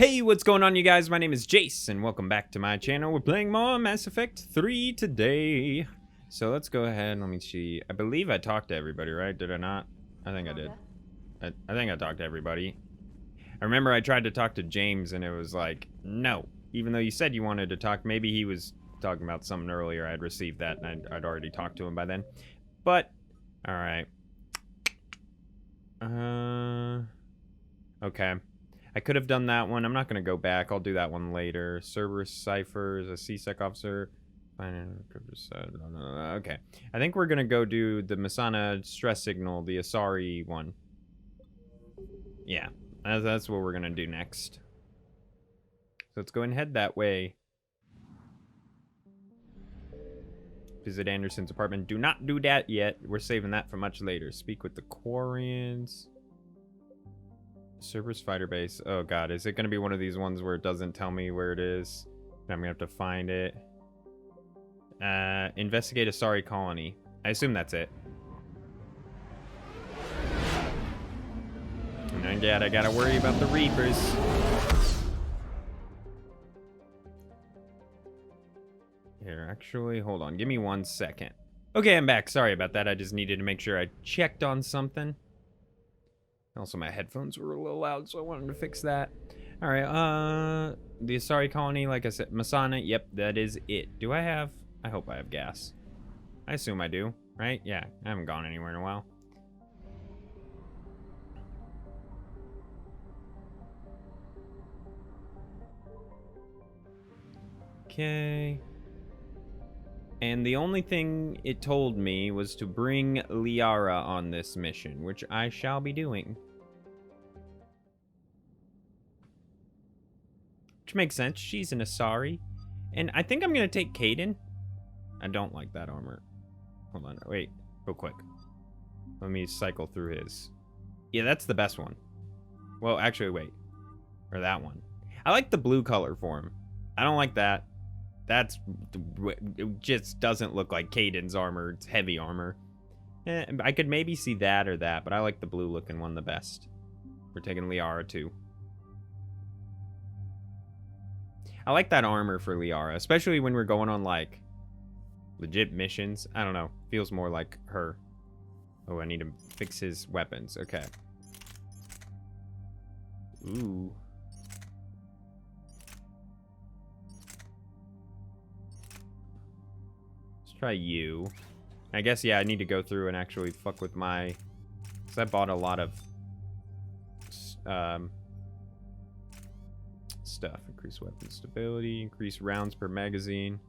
Hey, what's going on, you guys? My name is Jayce, and welcome back to my channel. We're playing more Mass Effect 3 today. So let's go ahead and let me see. I believe I talked to everybody, right? Did I not? I think I did. I think I talked to everybody. I remember I tried to talk to James, and it was like, no. Even though you said you wanted to talk, maybe he was talking about something earlier. I'd received that, and I'd already talked to him by then. But, alright. Okay. I could have done that one. I'm not going to go back. I'll do that one later. Cerberus ciphers, a CSEC officer. Okay. I think we're going to go do the Masana stress signal, the Asari one. Yeah. That's what we're going to do next. So let's go and head that way. Visit Anderson's apartment. Do not do that yet. We're saving that for much later. Speak with the Quarians. Cerberus fighter base. Oh god, is it going to be one of these ones where it doesn't tell me where it is? I'm going to have to find it. Investigate Asari colony. I assume that's it. And I gotta worry about the Reapers. Here, actually, hold on. Give me 1 second. Okay, I'm back. Sorry about that. I just needed to make sure I checked on something. Also, my headphones were a little loud, so I wanted to fix that. Alright, the Asari colony, like I said, Masana, yep, that is it. Do I have... I hope I have gas. I assume I do, right? Yeah, I haven't gone anywhere in a while. Okay. And the only thing it told me was to bring Liara on this mission, which I shall be doing. Which makes sense. She's an Asari. And I think I'm going to take Kaidan. I don't like that armor. Hold on. Wait. Real quick. Let me cycle through his. Yeah, that's the best one. Well, actually, wait. Or that one. I like the blue color for him. I don't like that. It just doesn't look like Kaidan's armor. It's heavy armor. I could maybe see that or that, but I like the blue looking one the best. We're taking Liara too. I like that armor for Liara, especially when we're going on like legit missions. I don't know. Feels more like her. Oh, I need to fix his weapons. Okay. Ooh. Try you. I guess, yeah, I need to go through and actually fuck with my... Because I bought a lot of... stuff. Increase weapon stability. Increase rounds per magazine.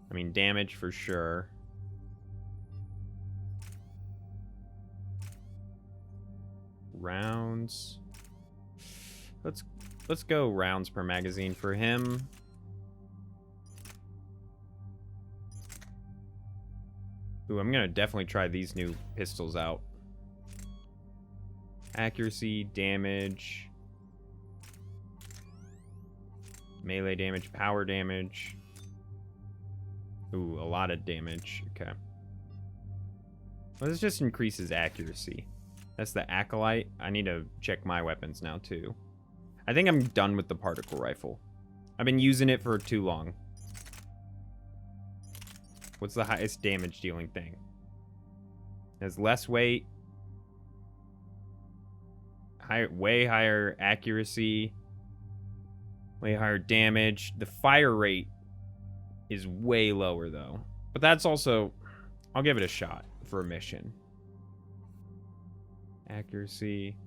I mean, damage for sure. Rounds. Let's go rounds per magazine for him. Ooh, I'm gonna definitely try these new pistols out. Accuracy, damage, melee damage, power damage. Ooh, a lot of damage. Okay. Well, this just increases accuracy. That's the Acolyte. I need to check my weapons now, too. I think I'm done with the particle rifle. I've been using it for too long. What's the highest damage dealing thing? It has less weight. Way higher accuracy. Way higher damage. The fire rate is way lower, though. But that's also... I'll give it a shot for a mission. Accuracy.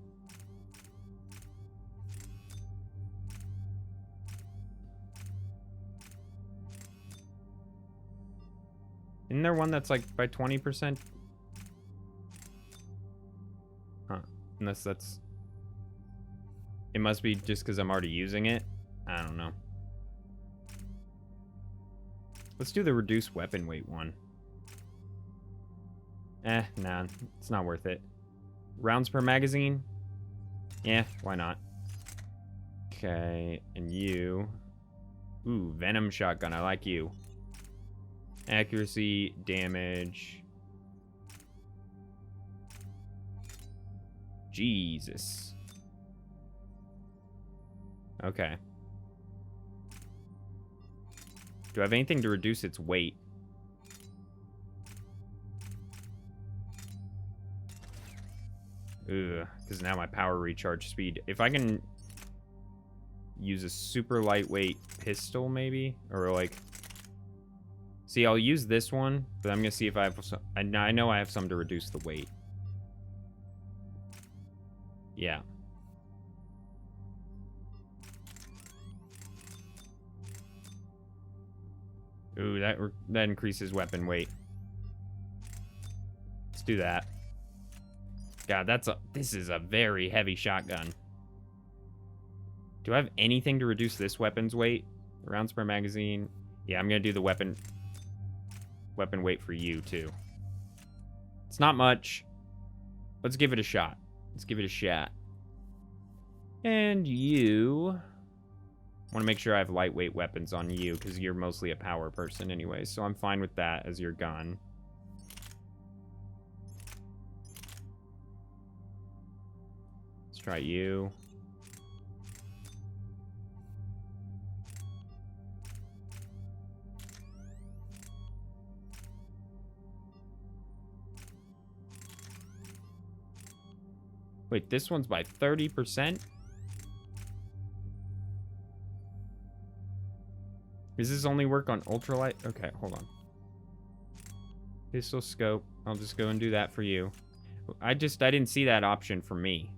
Isn't there one that's like by 20%? Huh. Unless that's... It must be just because I'm already using it. I don't know. Let's do the reduced weapon weight one. Nah. It's not worth it. Rounds per magazine? Yeah, why not? Okay, and you... Ooh, Venom Shotgun. I like you. Accuracy, damage. Jesus. Okay. Do I have anything to reduce its weight? Ugh, because now my power recharge speed. If I can use a super lightweight pistol, maybe? Or like... See, I'll use this one, but I'm going to see if I have some... I know I have some to reduce the weight. Yeah. Ooh, that increases weapon weight. Let's do that. God, this is a very heavy shotgun. Do I have anything to reduce this weapon's weight? Rounds per magazine. Yeah, I'm gonna do the weapon weight for you too. It's not much. Let's give it a shot. Let's give it a shot. And you... I want to make sure I have lightweight weapons on you, because you're mostly a power person anyway, so I'm fine with that as your gun. Let's try you. Wait, this one's by 30%? Does this only work on ultralight? Okay, hold on. Pistol scope. I'll just go and do that for you. I didn't see that option for me.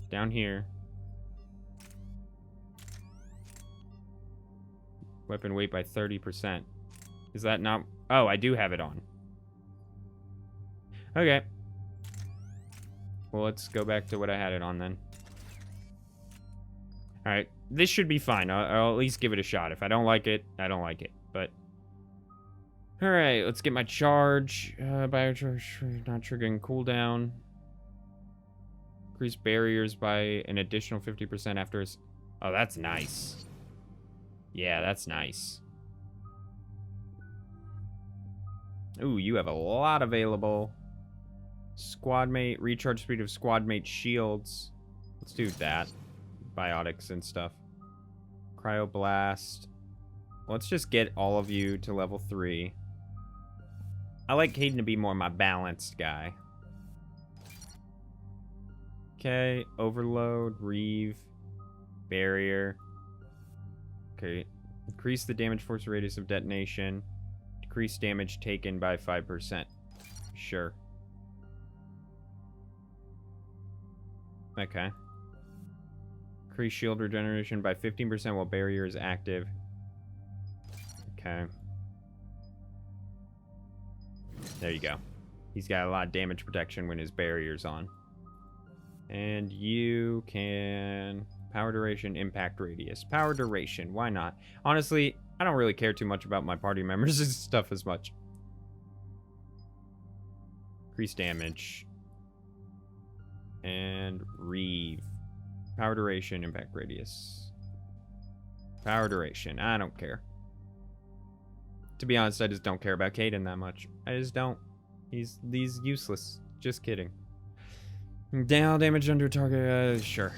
Down here. Weapon weight by 30%. Is that not... Oh, I do have it on. Okay. Well, let's go back to what I had it on then. Alright, this should be fine. I'll at least give it a shot. If I don't like it, I don't like it. But... Alright, let's get my charge. Biocharge, not triggering cooldown. Increase barriers by an additional 50% after... Oh, that's nice. Yeah, that's nice. Ooh, you have a lot available. Squad mate, recharge speed of squad mate shields. Let's do that. Biotics and stuff. Cryoblast. Let's just get all of you to level 3. I like Caden to be more my balanced guy. Okay, overload, reeve, barrier. Okay, increase the damage force radius of detonation. Decrease damage taken by 5%. Sure. Okay. Increase shield regeneration by 15% while barrier is active. Okay. There you go. He's got a lot of damage protection when his barrier's on. And you can... Power duration, impact radius. Power duration, why not? Honestly, I don't really care too much about my party members' stuff as much. Increase damage. And reeve. Power duration, impact radius. Power duration, I don't care. To be honest, I just don't care about Caden that much. I just don't. He's useless. Just kidding. Down damage under target, sure.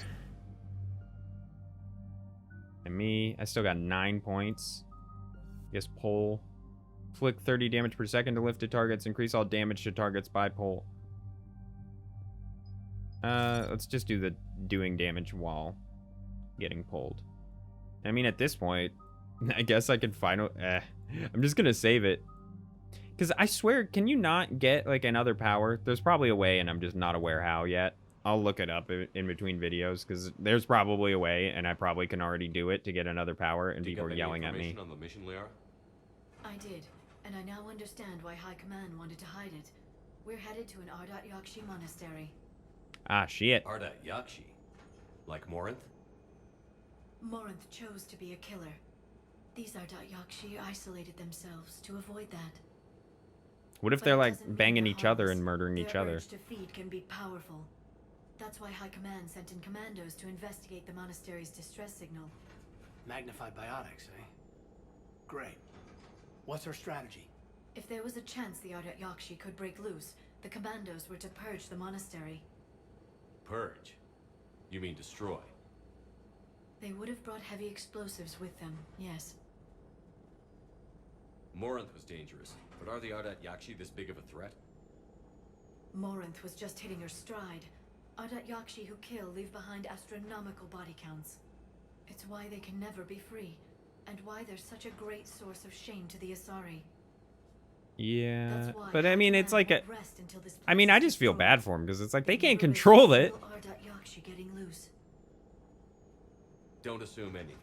And me, I still got 9 points. I guess pull. Flick 30 damage per second to lifted targets. Increase all damage to targets by pull. Let's just do the doing damage while getting pulled. I mean, at this point, I guess I could final... I'm just gonna save it. Because I swear, can you not get, like, another power? There's probably a way, and I'm just not aware how yet. I'll look it up in between videos, because there's probably a way, and I probably can already do it to get another power, and people are yelling at me. On the mission, Liara? I did, and I now understand why High Command wanted to hide it. We're headed to an Ardat Yakshi monastery. Ah, shit. Ardat Yakshi? Like Morinth? Morinth chose to be a killer. These Ardat Yakshi isolated themselves to avoid that. What if they're, like, banging each other and murdering each other? Their urge to feed can be powerful. That's why High Command sent in commandos to investigate the monastery's distress signal. Magnified biotics, eh? Great. What's our strategy? If there was a chance the Ardat Yakshi could break loose, the commandos were to purge the monastery. Purge? You mean destroy? They would have brought heavy explosives with them, yes. Morinth was dangerous, but are the Ardat Yakshi this big of a threat? Morinth was just hitting her stride. Ardat Yakshi who kill leave behind astronomical body counts. It's why they can never be free, and why they're such a great source of shame to the Asari. Yeah, That's why but I mean, it's like a... won't rest until this I mean, place I is just feel destroyed. bad for them because it's like they can't Never risk control a it. single Ardat Yakshi getting loose. Don't assume anything.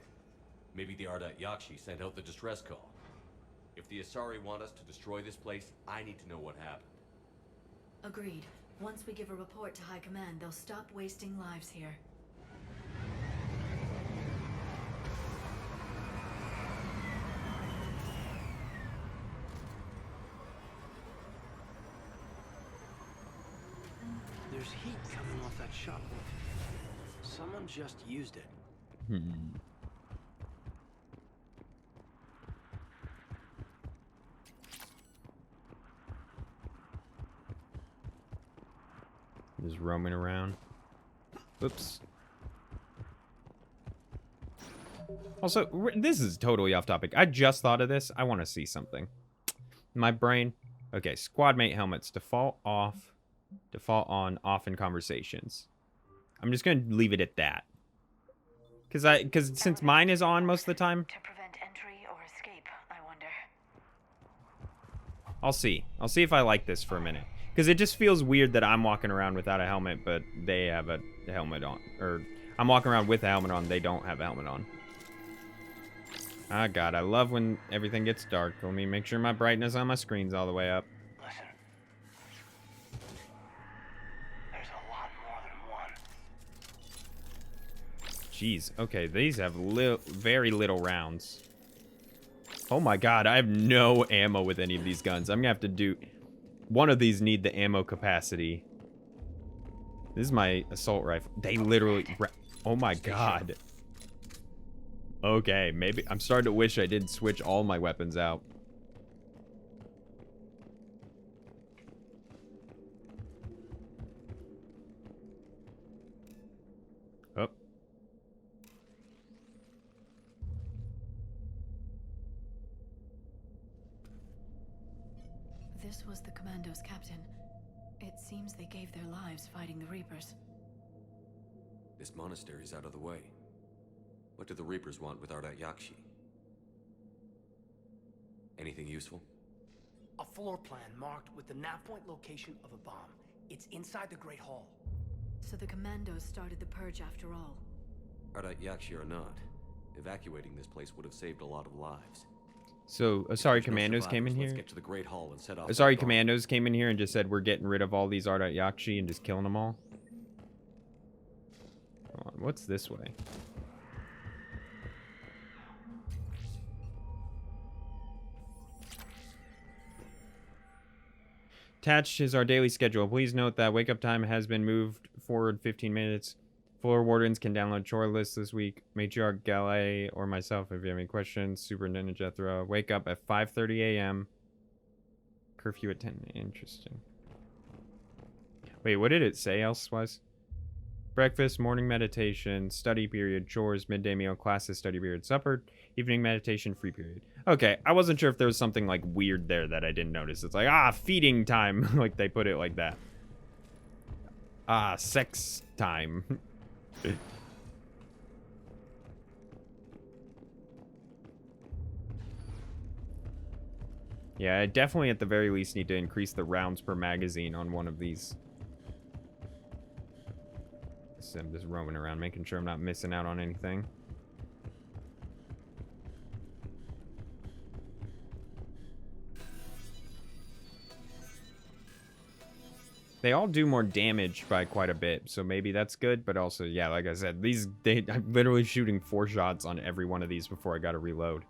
Maybe the Ardat Yakshi sent out the distress call. If the Asari want us to destroy this place, I need to know what happened. Agreed. Once we give a report to High Command, they'll stop wasting lives here. There's heat coming off that shuttle. Someone just used it. Just roaming around. Oops. Also, this is totally off topic. I just thought of this. I want to see something. My brain. Okay, squad mate helmets. Default off. Default on. Off in conversations. I'm just going to leave it at that. Because since mine is on most of the time. To prevent entry or escape, I wonder. I'll see. I'll see if I like this for a minute. Because it just feels weird that I'm walking around without a helmet, but they have a helmet on. Or I'm walking around with a helmet on, they don't have a helmet on. Ah, God, I love when everything gets dark. Let me make sure my brightness on my screen's all the way up. Listen. There's a lot more than one. Jeez, okay, these have very little rounds. Oh my God, I have no ammo with any of these guns. I'm gonna have to do... One of these need the ammo capacity. This is my assault rifle. They literally... Oh my God. Okay, maybe... I'm starting to wish I did switch all my weapons out. Oh. This was the Commando's captain. It seems they gave their lives fighting the Reapers. This monastery's out of the way. What do the Reapers want with Ardat Yakshi? Anything useful? A floor plan marked with the nav point location of a bomb. It's inside the Great Hall. So the Commandos started the purge after all. Ardat Yakshi or not, evacuating this place would have saved a lot of lives. So, If Asari there's no Commandos came in survivors, let's here? get to the Great Hall and set off Asari that bomb. Commandos came in here and just said we're getting rid of all these Ardat Yakshi and just killing them all? Hold on, what's this way? Attached is our daily schedule. Please note that wake-up time has been moved forward 15 minutes. Floor wardens can download chore lists this week. Matriarch Galay or myself if you have any questions. Superintendent Jethro. Wake up at 5:30 a.m. Curfew at 10. Interesting. Wait, what did it say elsewise? Breakfast, morning meditation, study period, chores, midday meal, classes, study period, supper, evening meditation, free period. Okay, I wasn't sure if there was something like weird there that I didn't notice. It's like, feeding time. Like they put it like that. Sex time. Yeah, I definitely at the very least need to increase the rounds per magazine on one of these. So I'm just roaming around, making sure I'm not missing out on anything. They all do more damage by quite a bit, so maybe that's good, but also, yeah, like I said, I'm literally shooting 4 shots on every one of these before I gotta reload.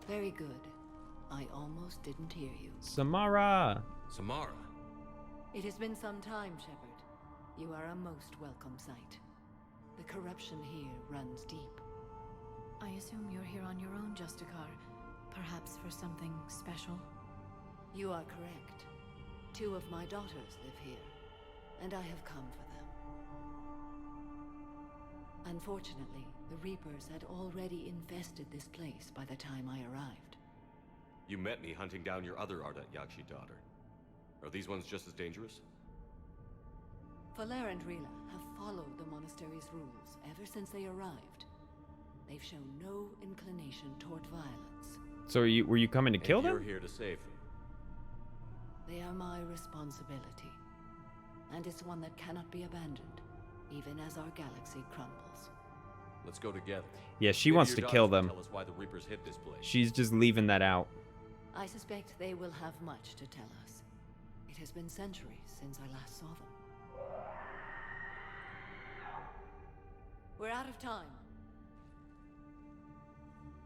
Very good. I almost didn't hear you. Samara! Samara. It has been some time, Shepard. You are a most welcome sight. The corruption here runs deep. I assume you're here on your own, Justicar. Perhaps for something special? You are correct. 2 of my daughters live here, and I have come for them. Unfortunately, the Reapers had already infested this place by the time I arrived. You met me hunting down your other Ardat Yakshi daughter. Are these ones just as dangerous? Valer and Rila have followed the monastery's rules ever since they arrived. They've shown no inclination toward violence. So were you coming to kill them? You're here to save them. They are my responsibility, and it's one that cannot be abandoned, even as our galaxy crumbles. Let's go together. Yeah, she Maybe wants your to daughters kill can them. Tell us why the Reapers hit this place. She's just leaving that out. I suspect they will have much to tell us. It has been centuries since I last saw them. We're out of time.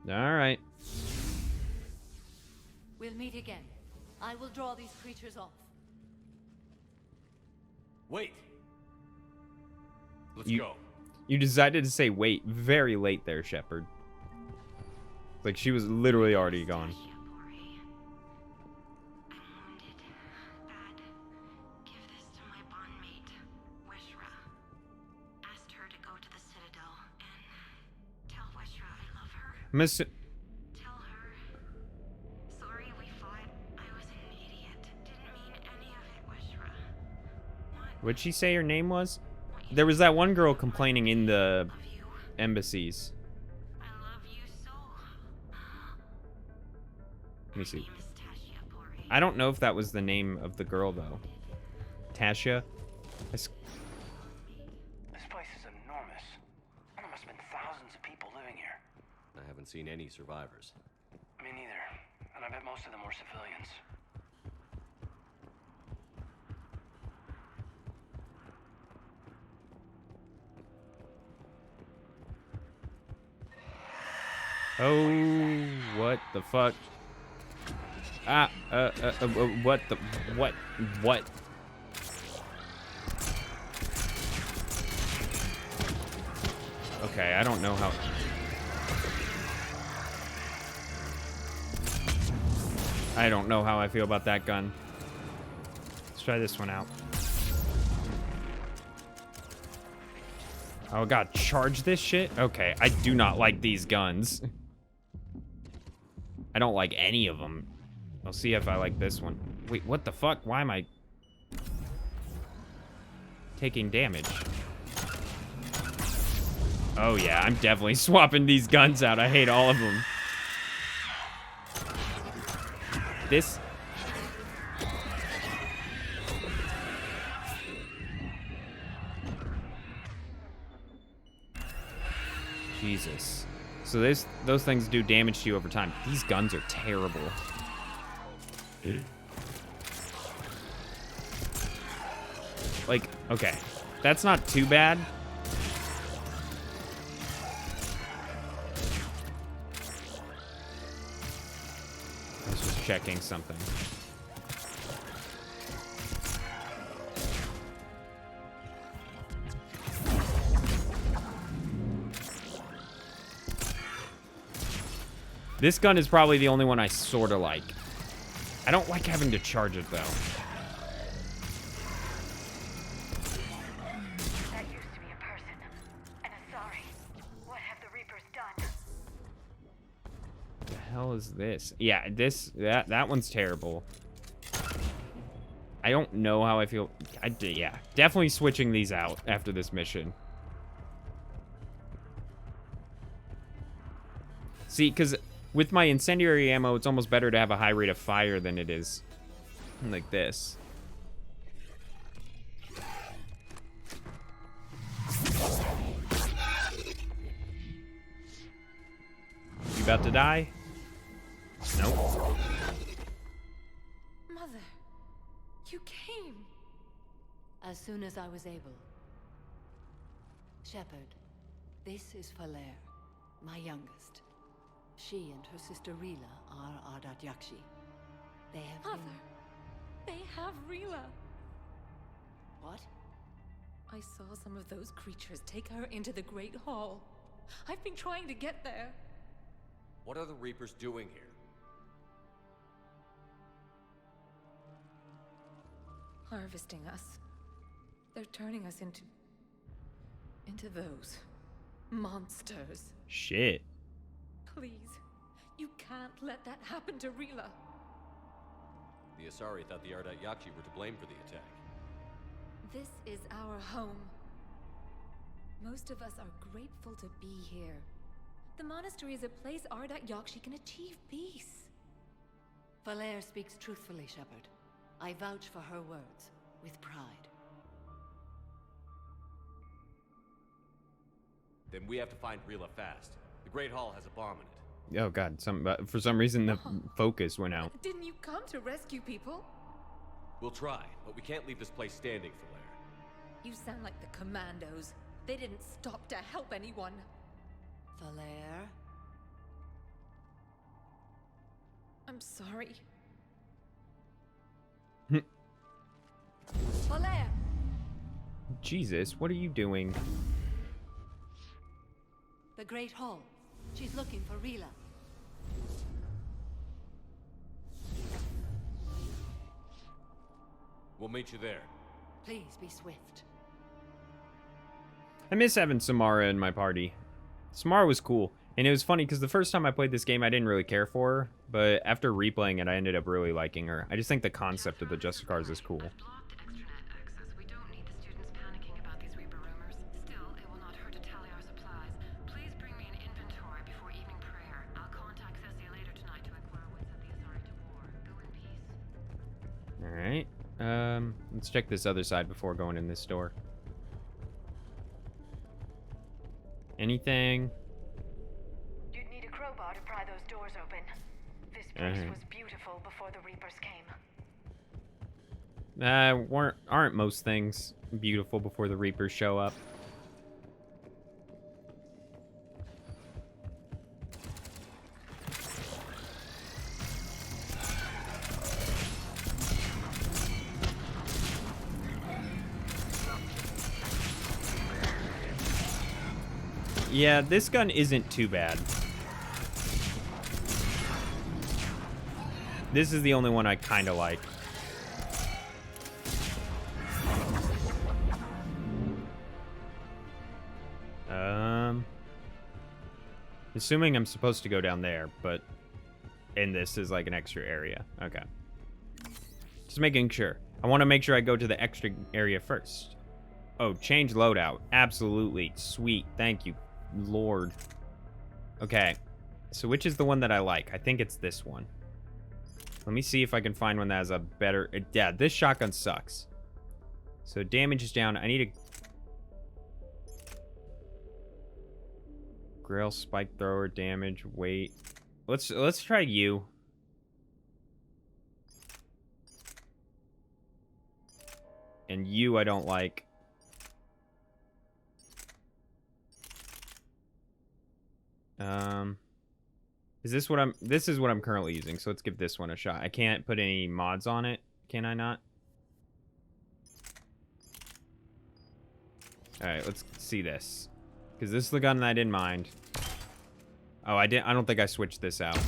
All right. We'll meet again. I will draw these creatures off. Wait. Let's You- go. You decided to say wait very late there, Shepard. Like she was literally already gone. Miss. Tell her. Sorry we fought. I was an idiot. Didn't mean any of it, Wishra. What'd she say her name was? There was that one girl complaining in the Love you. embassies. I love you so. Let me see. My name is Tasha Pori. I don't know if that was the name of the girl though. Tasha. This place is enormous. There must have been thousands of people living here. I haven't seen any survivors. Me neither. And I bet most of them were civilians. Oh, what the fuck? What the, what? Okay, I don't know how. I don't know how I feel about that gun. Let's try this one out. Oh god, charge this shit? Okay, I do not like these guns. I don't like any of them. I'll see if I like this one. Wait, what the fuck? Why am I taking damage? Oh yeah, I'm definitely swapping these guns out. I hate all of them. This... Jesus. So those things do damage to you over time. These guns are terrible. Like, okay. That's not too bad. I was just checking something. This gun is probably the only one I sort of like. I don't like having to charge it, though. That used to be a person. And a sorry. What have the Reapers done? The hell is this? Yeah, that one's terrible. I don't know how I feel. Yeah, definitely switching these out after this mission. See, because with my incendiary ammo, it's almost better to have a high rate of fire than it is like this. You about to die? Nope. Mother, you came. As soon as I was able. Shepard, this is Valer, my youngest. She and her sister Rila are Ardat Yakshi. They have Mother, been... they have Rila. What? I saw some of those creatures take her into the Great Hall. I've been trying to get there. What are the Reapers doing here? harvesting us. They're turning us into those monsters. Shit. Please, you can't let that happen to Rila. The Asari thought the Ardat Yakshi were to blame for the attack. This is our home. Most of us are grateful to be here. The monastery is a place Ardat Yakshi can achieve peace. Valere speaks truthfully, Shepard. I vouch for her words, with pride. Then we have to find Rila fast. The Great Hall has a bomb in it. Oh god, for some reason the focus went out. Didn't you come to rescue people? We'll try, but we can't leave this place standing, Valere. You sound like the commandos. They didn't stop to help anyone. Valere? I'm sorry. Valere! Jesus, what are you doing? The Great Hall. She's looking for Rila. We'll meet you there. Please be swift. I miss having Samara in my party. Samara was cool. And it was funny because the first time I played this game, I didn't really care for her. But after replaying it, I ended up really liking her. I just think the concept of the Justicars is cool. I've blocked extranet access. We don't need the students panicking about these Reaper rumors. Still, it will not hurt to tally our supplies. Please bring me an inventory before evening prayer. I'll contact Ceci later tonight to inquire what set the Asari to war. Go in peace. Alright. Let's check this other side before going in this door. Anything? You'd need a crowbar to pry those doors open. This place was beautiful before the Reapers came. Aren't most things beautiful before the Reapers show up? Yeah, this gun isn't too bad. This is the only one I kind of like. Assuming I'm supposed to go down there, but and this is like an extra area. Okay. Just making sure. I want to make sure I go to the extra area first. Oh, change loadout. Absolutely. Sweet. Thank you, Lord. Okay. So which is the one that I like? I think it's this one. Let me see if I can find one that has a better... Yeah, this shotgun sucks. So damage is down. I need a... Grail, spike thrower, damage, weight. Let's try you. And you I don't like. Is this what this is what I'm currently using, so let's give this one a shot. I can't put any mods on it, can I not? Alright, let's see this. Because this is the gun that I didn't mind. Oh, I don't think I switched this out.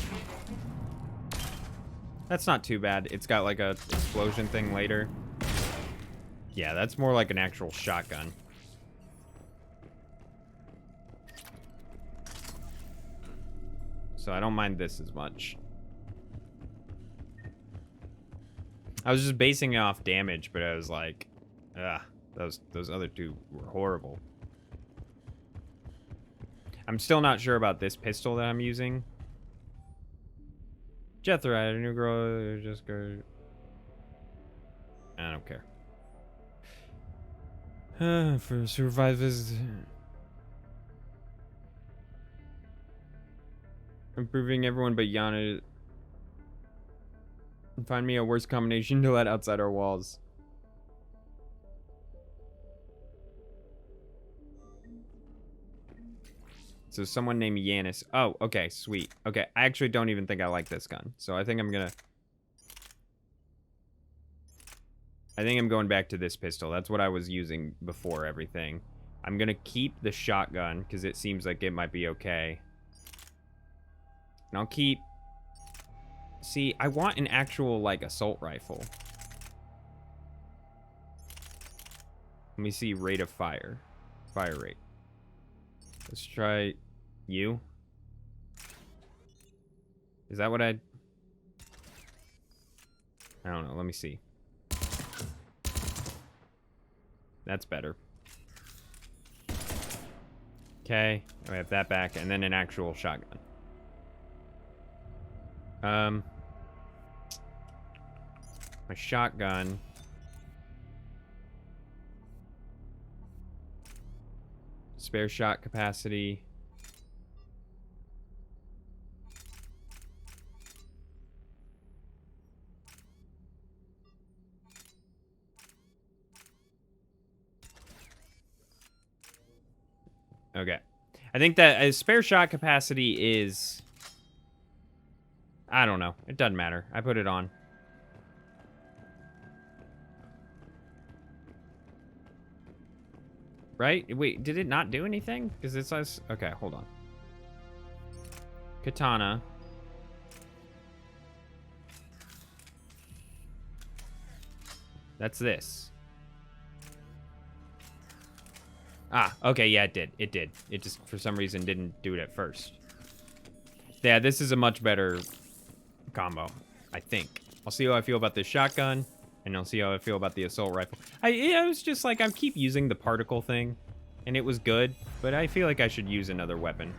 That's not too bad. It's got like a explosion thing later. Yeah, that's more like an actual shotgun. So I don't mind this as much. I was just basing it off damage, but I was like, ugh, those other two were horrible. I'm still not sure about this pistol that I'm using. Jethro, I had a new girl, just go. I don't care. For survivors. Improving everyone but Yana. Find me a worse combination to let outside our walls. So someone named Yanis. Oh, okay, sweet. Okay, I actually don't even think I like this gun. So I think I'm gonna... I think I'm going back to this pistol. That's what I was using before everything. I'm gonna keep the shotgun, because it seems like it might be okay. And I'll keep... See, I want an actual, like, assault rifle. Let me see rate of fire. Fire rate. Let's try you. Is that what I don't know. Let me see. That's better. Okay. I have that back. And then an actual shotgun. My shotgun. Spare shot capacity. Okay. I think that a spare shot capacity is... I don't know. It doesn't matter. I put it on. Right? Wait, did it not do anything? Because it says... Okay, hold on. Katana. That's this. Ah, okay, yeah, it did. It did. It just, for some reason, didn't do it at first. Yeah, this is a much better combo, I think. I'll see how I feel about this shotgun, and I'll see how I feel about the assault rifle. It was just like, I keep using the particle thing, and it was good, but I feel like I should use another weapon.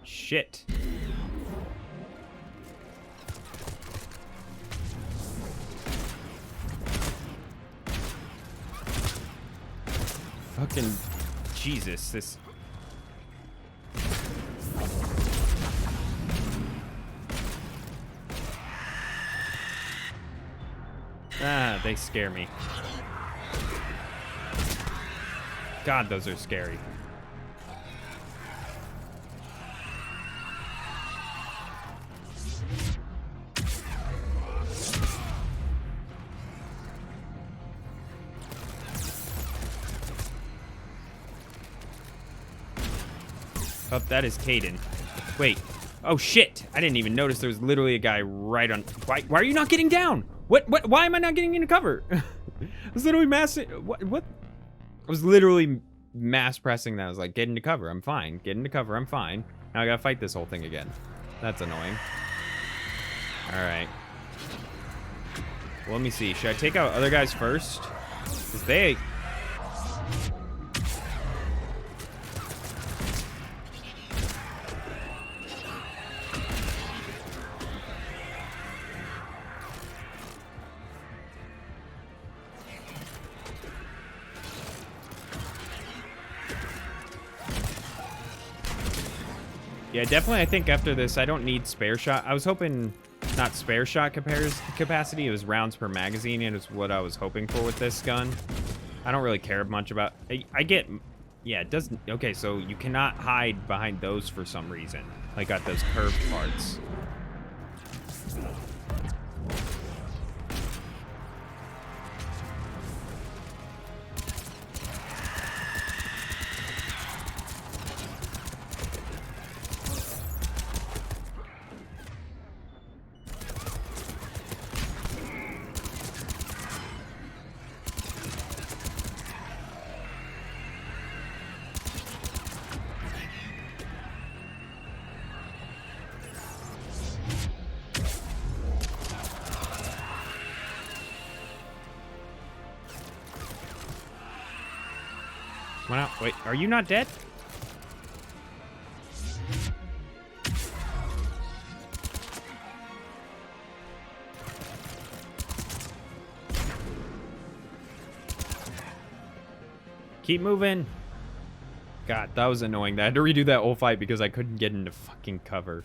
Shit. Fucking Jesus, this... Ah, they scare me. God, those are scary. Oh, that is Caden. Wait. Oh, shit. I didn't even notice there was literally a guy right on... Why are you not getting down? What? Why am I not getting into cover? I was literally What? I was literally mass pressing that. I was like, get into cover. I'm fine. Get into cover. I'm fine. Now I gotta fight this whole thing again. That's annoying. Alright. Well, let me see. Should I take out other guys first? Because they... Yeah, definitely, I think after this, I don't need spare shot. I was hoping, not spare shot capacity, it was rounds per magazine, and it's what I was hoping for with this gun. I don't really care much about... I get... Yeah, it doesn't... Okay, so you cannot hide behind those for some reason. Like, got those curved parts. Come on out. Wait, are you not dead? Keep moving. God, that was annoying. I had to redo that whole fight because I couldn't get into fucking cover.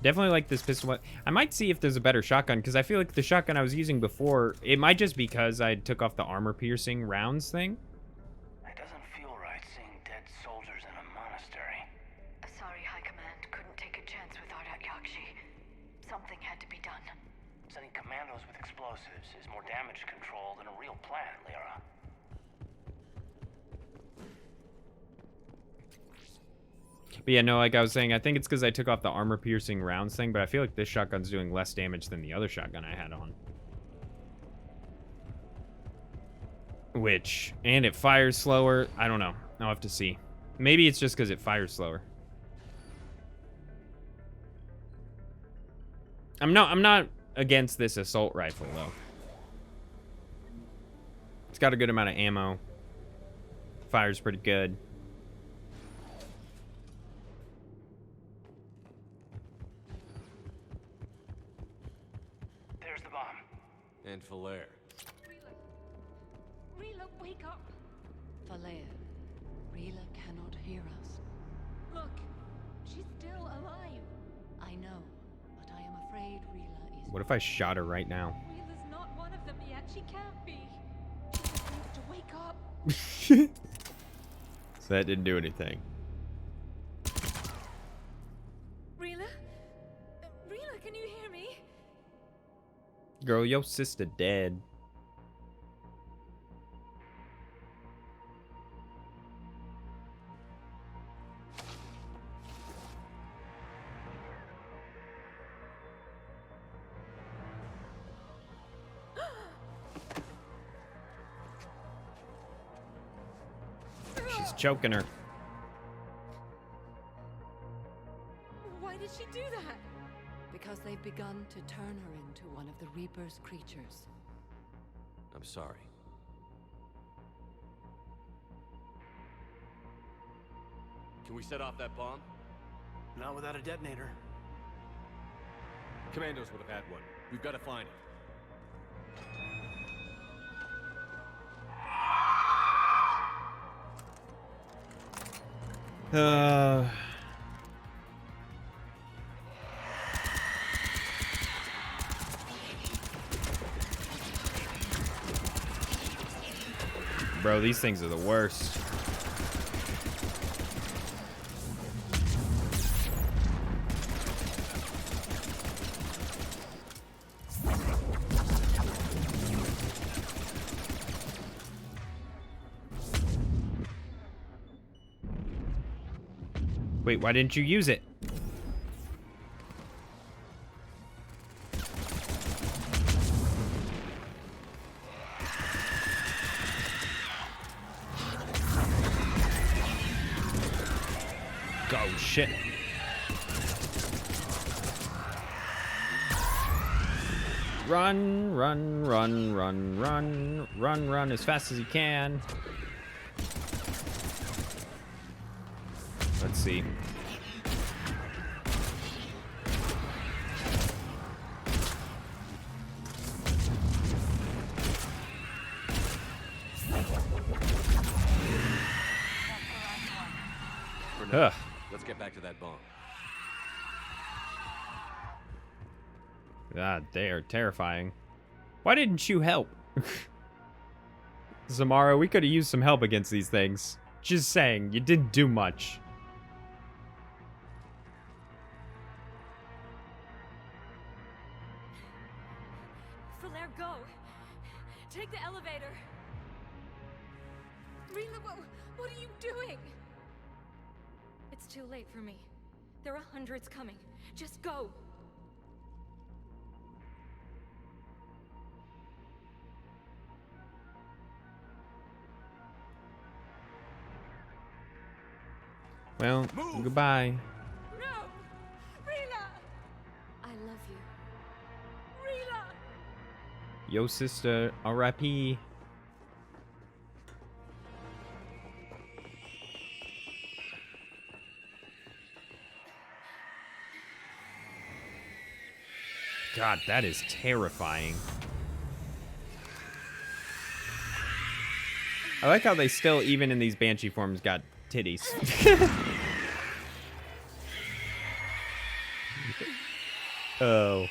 Definitely like this pistol. I might see if there's a better shotgun, because I feel like the shotgun I was using before, it might just be because I took off the armor-piercing rounds thing. It doesn't feel right seeing dead soldiers in a monastery. Sorry, High Command couldn't take a chance with Ardat Yakshi. Something had to be done. Sending commandos with explosives is more damage control than a real plan, Lyra. But yeah, no, like I was saying, I think it's because I took off the armor-piercing rounds thing, but I feel like this shotgun's doing less damage than the other shotgun I had on. And it fires slower. I don't know. I'll have to see. Maybe it's just because it fires slower. I'm not against this assault rifle, though. It's got a good amount of ammo. Fires pretty good. There's the bomb. And Falaire. Rila, wake up! Falaire, Rila cannot hear us. Look, she's still alive. I know, but I am afraid Rila is... What if I shot her right now? Rila's not one of them yet. She can't be. She just needs to wake up. So that didn't do anything. Rila? Rila, can you hear me? Girl, your sister dead. She's choking her. Why did she do that? Because they've begun to turn her into one of the Reaper's creatures. I'm sorry. Can we set off that bomb? Not without a detonator. Commandos would have had one. We've got to find it. Bro, these things are the worst. Wait, why didn't you use it? Go, shit. Run, run, run, run, run, run, run as fast as you can. Let's see. Ugh. Let's get back to that bomb. God, they are terrifying. Why didn't you help? Zamara, we could have used some help against these things. Just saying, you didn't do much. Falaire, go! Take the elevator! Rila, what are you doing? It's too late for me. There are hundreds coming. Just go! Well, goodbye. No! Rila! I love you. Rila! Yo, sister, R.I.P. God, that is terrifying. I like how they still, even in these Banshee forms, got titties. Oh.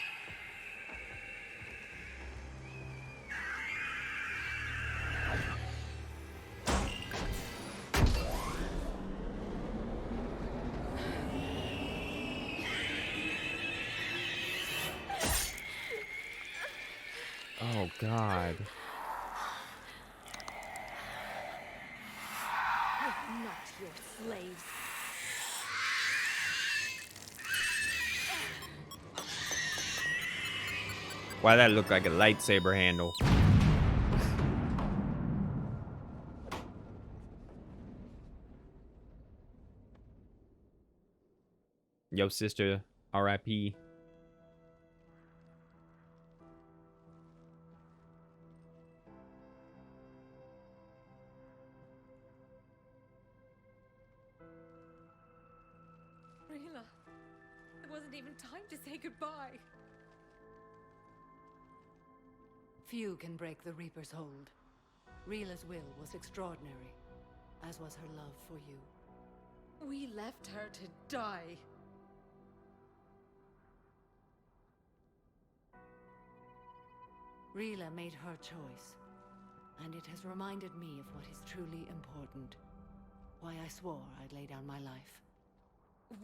Oh, God. I'm not your slaves. Why that look like a lightsaber handle? Yo, sister, R.I.P. Rila, there wasn't even time to say goodbye. Few can break the Reaper's hold. Rila's will was extraordinary, as was her love for you. We left her to die. Rila made her choice, and it has reminded me of what is truly important. Why I swore I'd lay down my life.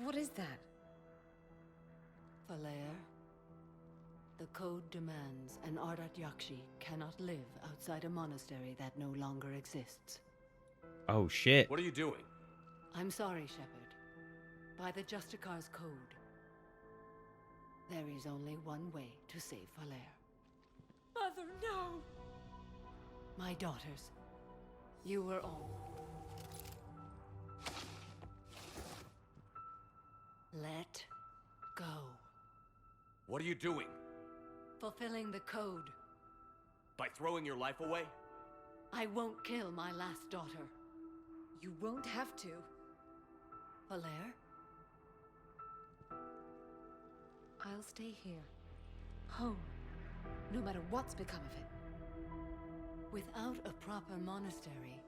What is that? Falair, the code demands an Ardat Yakshi cannot live outside a monastery that no longer exists. Oh, shit. What are you doing? I'm sorry, Shepard. By the Justicar's code, there is only one way to save Falair. Mother, no! My daughters, you were all. Let go. What are you doing? Fulfilling the code. By throwing your life away? I won't kill my last daughter. You won't have to. Falair? I'll stay here. Home. No matter what's become of it. Without a proper monastery,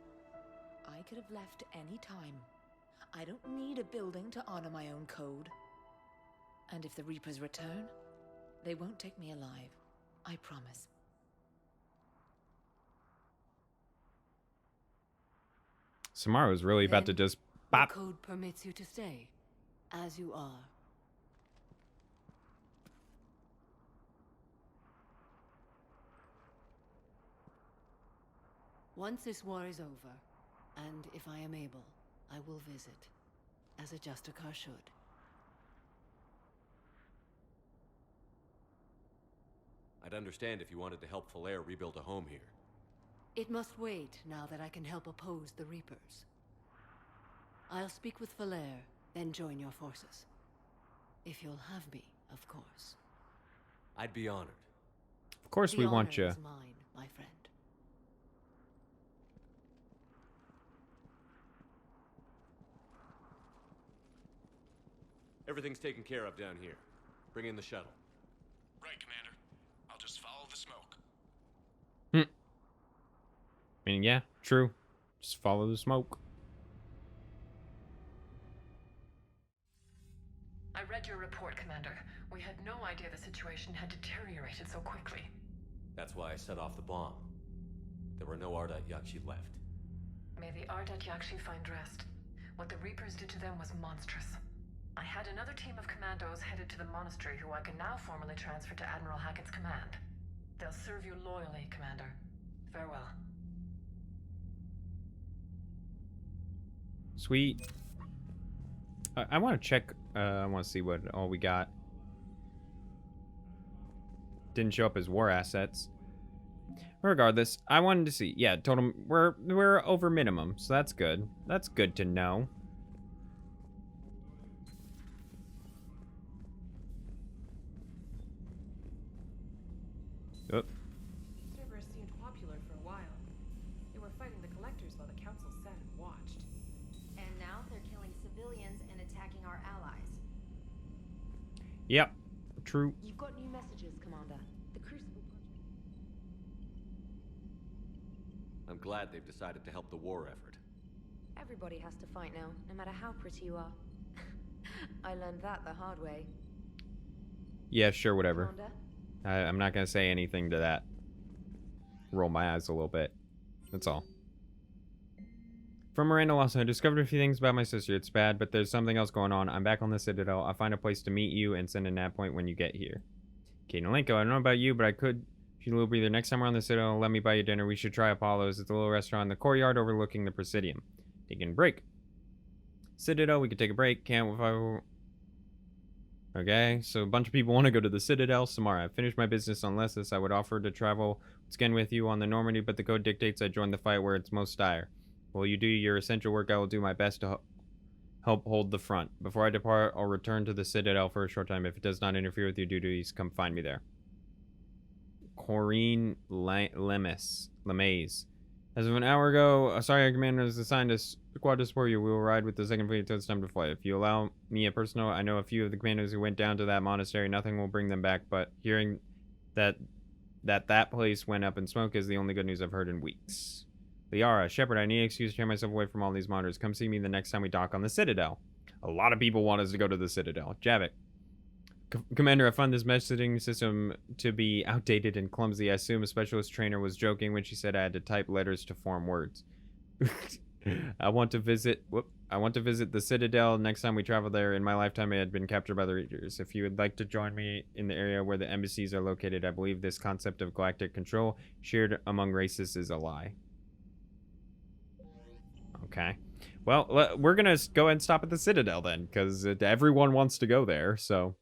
I could have left any time. I don't need a building to honor my own code. And if the Reapers return, they won't take me alive. I promise. Samara was really about to Then just bop. the code permits you to stay, as you are. Once this war is over, and if I am able, I will visit, as a Justicar should. I'd understand if you wanted to help Falair rebuild a home here. It must wait now that I can help oppose the Reapers. I'll speak with Falair, then join your forces. If you'll have me, of course. I'd be honored. Of course we want The you. honor is mine, my friend. Everything's taken care of down here. Bring in the shuttle. Right, Commander. I'll just follow the smoke. I mean, yeah, true. Just follow the smoke. I read your report, Commander. We had no idea the situation had deteriorated so quickly. That's why I set off the bomb. There were no Ardat Yakshi left. May the Ardat Yakshi find rest. What the Reapers did to them was monstrous. I had another team of commandos headed to the monastery who I can now formally transfer to Admiral Hackett's command. They'll serve you loyally, Commander. Farewell. Sweet. I want to check. I want to see what all we got. Didn't show up as war assets. Regardless, I wanted to see. Yeah, total. We're over minimum, so that's good. That's good to know. Oh. Servers seemed popular for a while. They were fighting the collectors while the council sat and watched. And now they're killing civilians and attacking our allies. Yep. True. You've got new messages, Commander. The Crucible project. I'm glad they've decided to help the war effort. Everybody has to fight now, no matter how pretty you are. I learned that the hard way. Yeah, sure, whatever. Commander? I'm not gonna say anything to that. Roll my eyes a little bit. That's all. From Miranda Lawson, I discovered a few things about my sister. It's bad, but there's something else going on. I'm back on the Citadel. I'll find a place to meet you and send a nav point when you get here. Okay, Nolenko, I don't know about you, but I could shoot a little breather. Next time we're on the Citadel, let me buy you dinner. We should try Apollo's. It's a little restaurant in the courtyard overlooking the Presidium. Taking a break. Citadel, we could take a break. Can't if I... Okay, so a bunch of people want to go to the Citadel. Samara, I finished my business on Lesuss. I would offer to travel again with you on the Normandy, but the code dictates I join the fight where it's most dire. While you do your essential work, I will do my best to help hold the front. Before I depart, I'll return to the Citadel for a short time. If it does not interfere with your duties, come find me there. Corrine Lemaze. As of an hour ago, a Sorry Commander is assigned a squad to support you. We will ride with the second fleet until it's time to fly. If you allow me a personal, I know a few of the commanders who went down to that monastery. Nothing will bring them back, but hearing that place went up in smoke is the only good news I've heard in weeks. Liara, Shepard, I need an excuse to tear myself away from all these monitors. Come see me the next time we dock on the Citadel. A lot of people want us to go to the Citadel. Javik. Commander, I find this messaging system to be outdated and clumsy. I assume a specialist trainer was joking when she said I had to type letters to form words. I want to visit the Citadel next time we travel there. In my lifetime, I had been captured by the Reapers. If you would like to join me in the area where the embassies are located, I believe this concept of galactic control shared among races is a lie. Okay. Well, we're going to go ahead and stop at the Citadel then, because everyone wants to go there, so...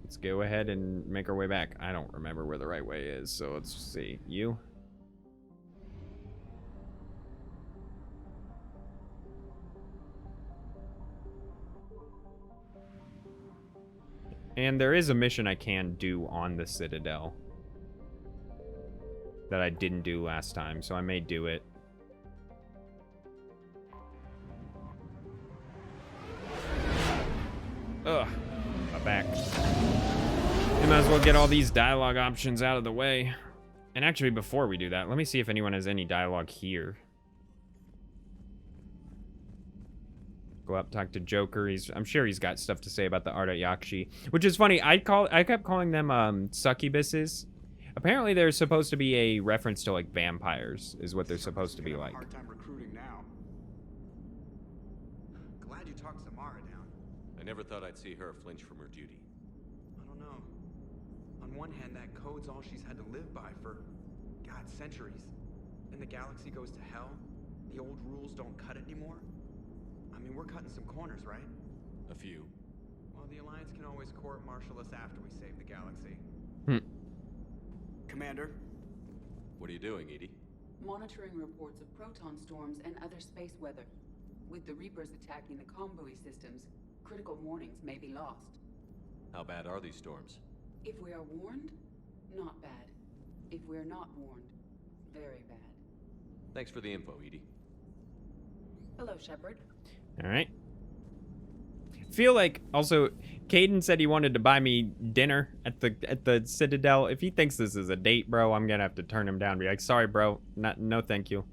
Let's go ahead and make our way back. I don't remember where the right way is, so let's see. You? And there is a mission I can do on the Citadel that I didn't do last time, so I may do it. Ugh, my back. We might as well get all these dialogue options out of the way. And actually, before we do that, let me see if anyone has any dialogue here. Go up, talk to Joker. I'm sure he's got stuff to say about the art at Yakshi, which is funny. I kept calling them succubuses. Apparently, they're supposed to be a reference to like vampires, is what they're supposed to be like. Hard time recruiting now. Glad you talked Samara down. I never thought I'd see her flinch from her duty. I don't know. On one hand, that code's all she's had to live by for, God, centuries. And the galaxy goes to hell. The old rules don't cut anymore. I mean, we're cutting some corners, right? A few. Well, the Alliance can always court-martial us after we save the galaxy. Commander? What are you doing, Edie? Monitoring reports of proton storms and other space weather. With the Reapers attacking the comm buoy systems, critical warnings may be lost. How bad are these storms? If we are warned, not bad. If we're not warned, very bad. Thanks for the info, Edie. Hello, Shepard. All right. Feel like also Caden said he wanted to buy me dinner at the Citadel. If he thinks this is a date, bro, I'm gonna have to turn him down. Be like, sorry, bro, no, thank you.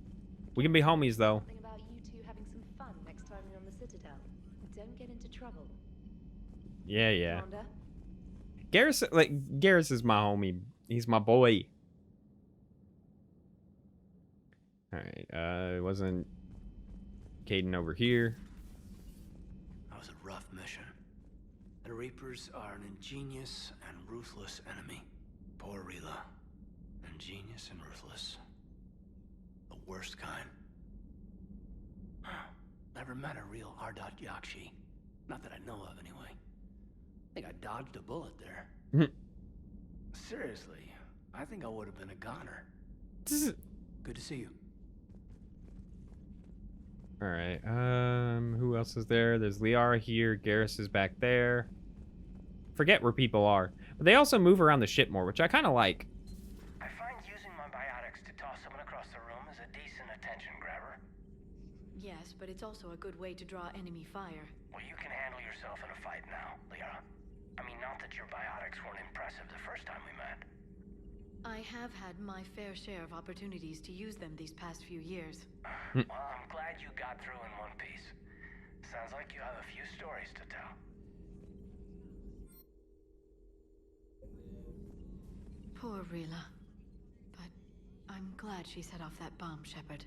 We can be homies though. Something about you two having some fun next time you're on the Citadel. Don't get into trouble. Yeah. Commander? Garrus is my homie. He's my boy. All right. It wasn't Caden over here. That was a rough mission. The Reapers are an ingenious and ruthless enemy. Poor Rila. Ingenious and ruthless. The worst kind. Never met a real Ardat Yakshi. Not that I know of, anyway. I think I dodged a bullet there. Seriously, I think I would have been a goner. Good to see you. All right. Who else is there? There's Liara here. Garrus is back there. Forget where people are. But they also move around the ship more, which I kind of like. I find using my biotics to toss someone across the room is a decent attention grabber. Yes, but it's also a good way to draw enemy fire. Well, you can handle yourself in a fight now, Liara. I mean, not that your biotics weren't impressive the first time we met. I have had my fair share of opportunities to use them these past few years. Well, I'm glad you got through in one piece. Sounds like you have a few stories to tell. Poor Rila. But I'm glad she set off that bomb, Shepard.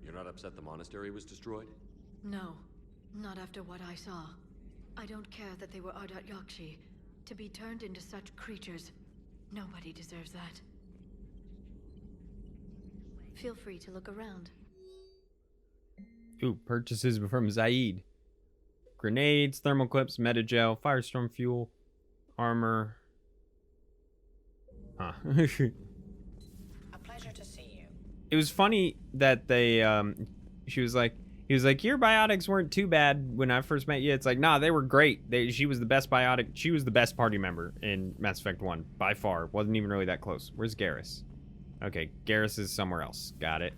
You're not upset the monastery was destroyed? No, not after what I saw. I don't care that they were Ardat Yakshi. To be turned into such creatures, nobody deserves that. Feel free to look around. Ooh, purchases from Zaid. Grenades, thermal clips, metagel, firestorm fuel, armor. Huh. A pleasure to see you. It was funny that they, he was like, your biotics weren't too bad when I first met you. It's like, nah, they were great. She was the best biotic. She was the best party member in Mass Effect 1, by far. Wasn't even really that close. Where's Garrus? Okay, Garrus is somewhere else. Got it.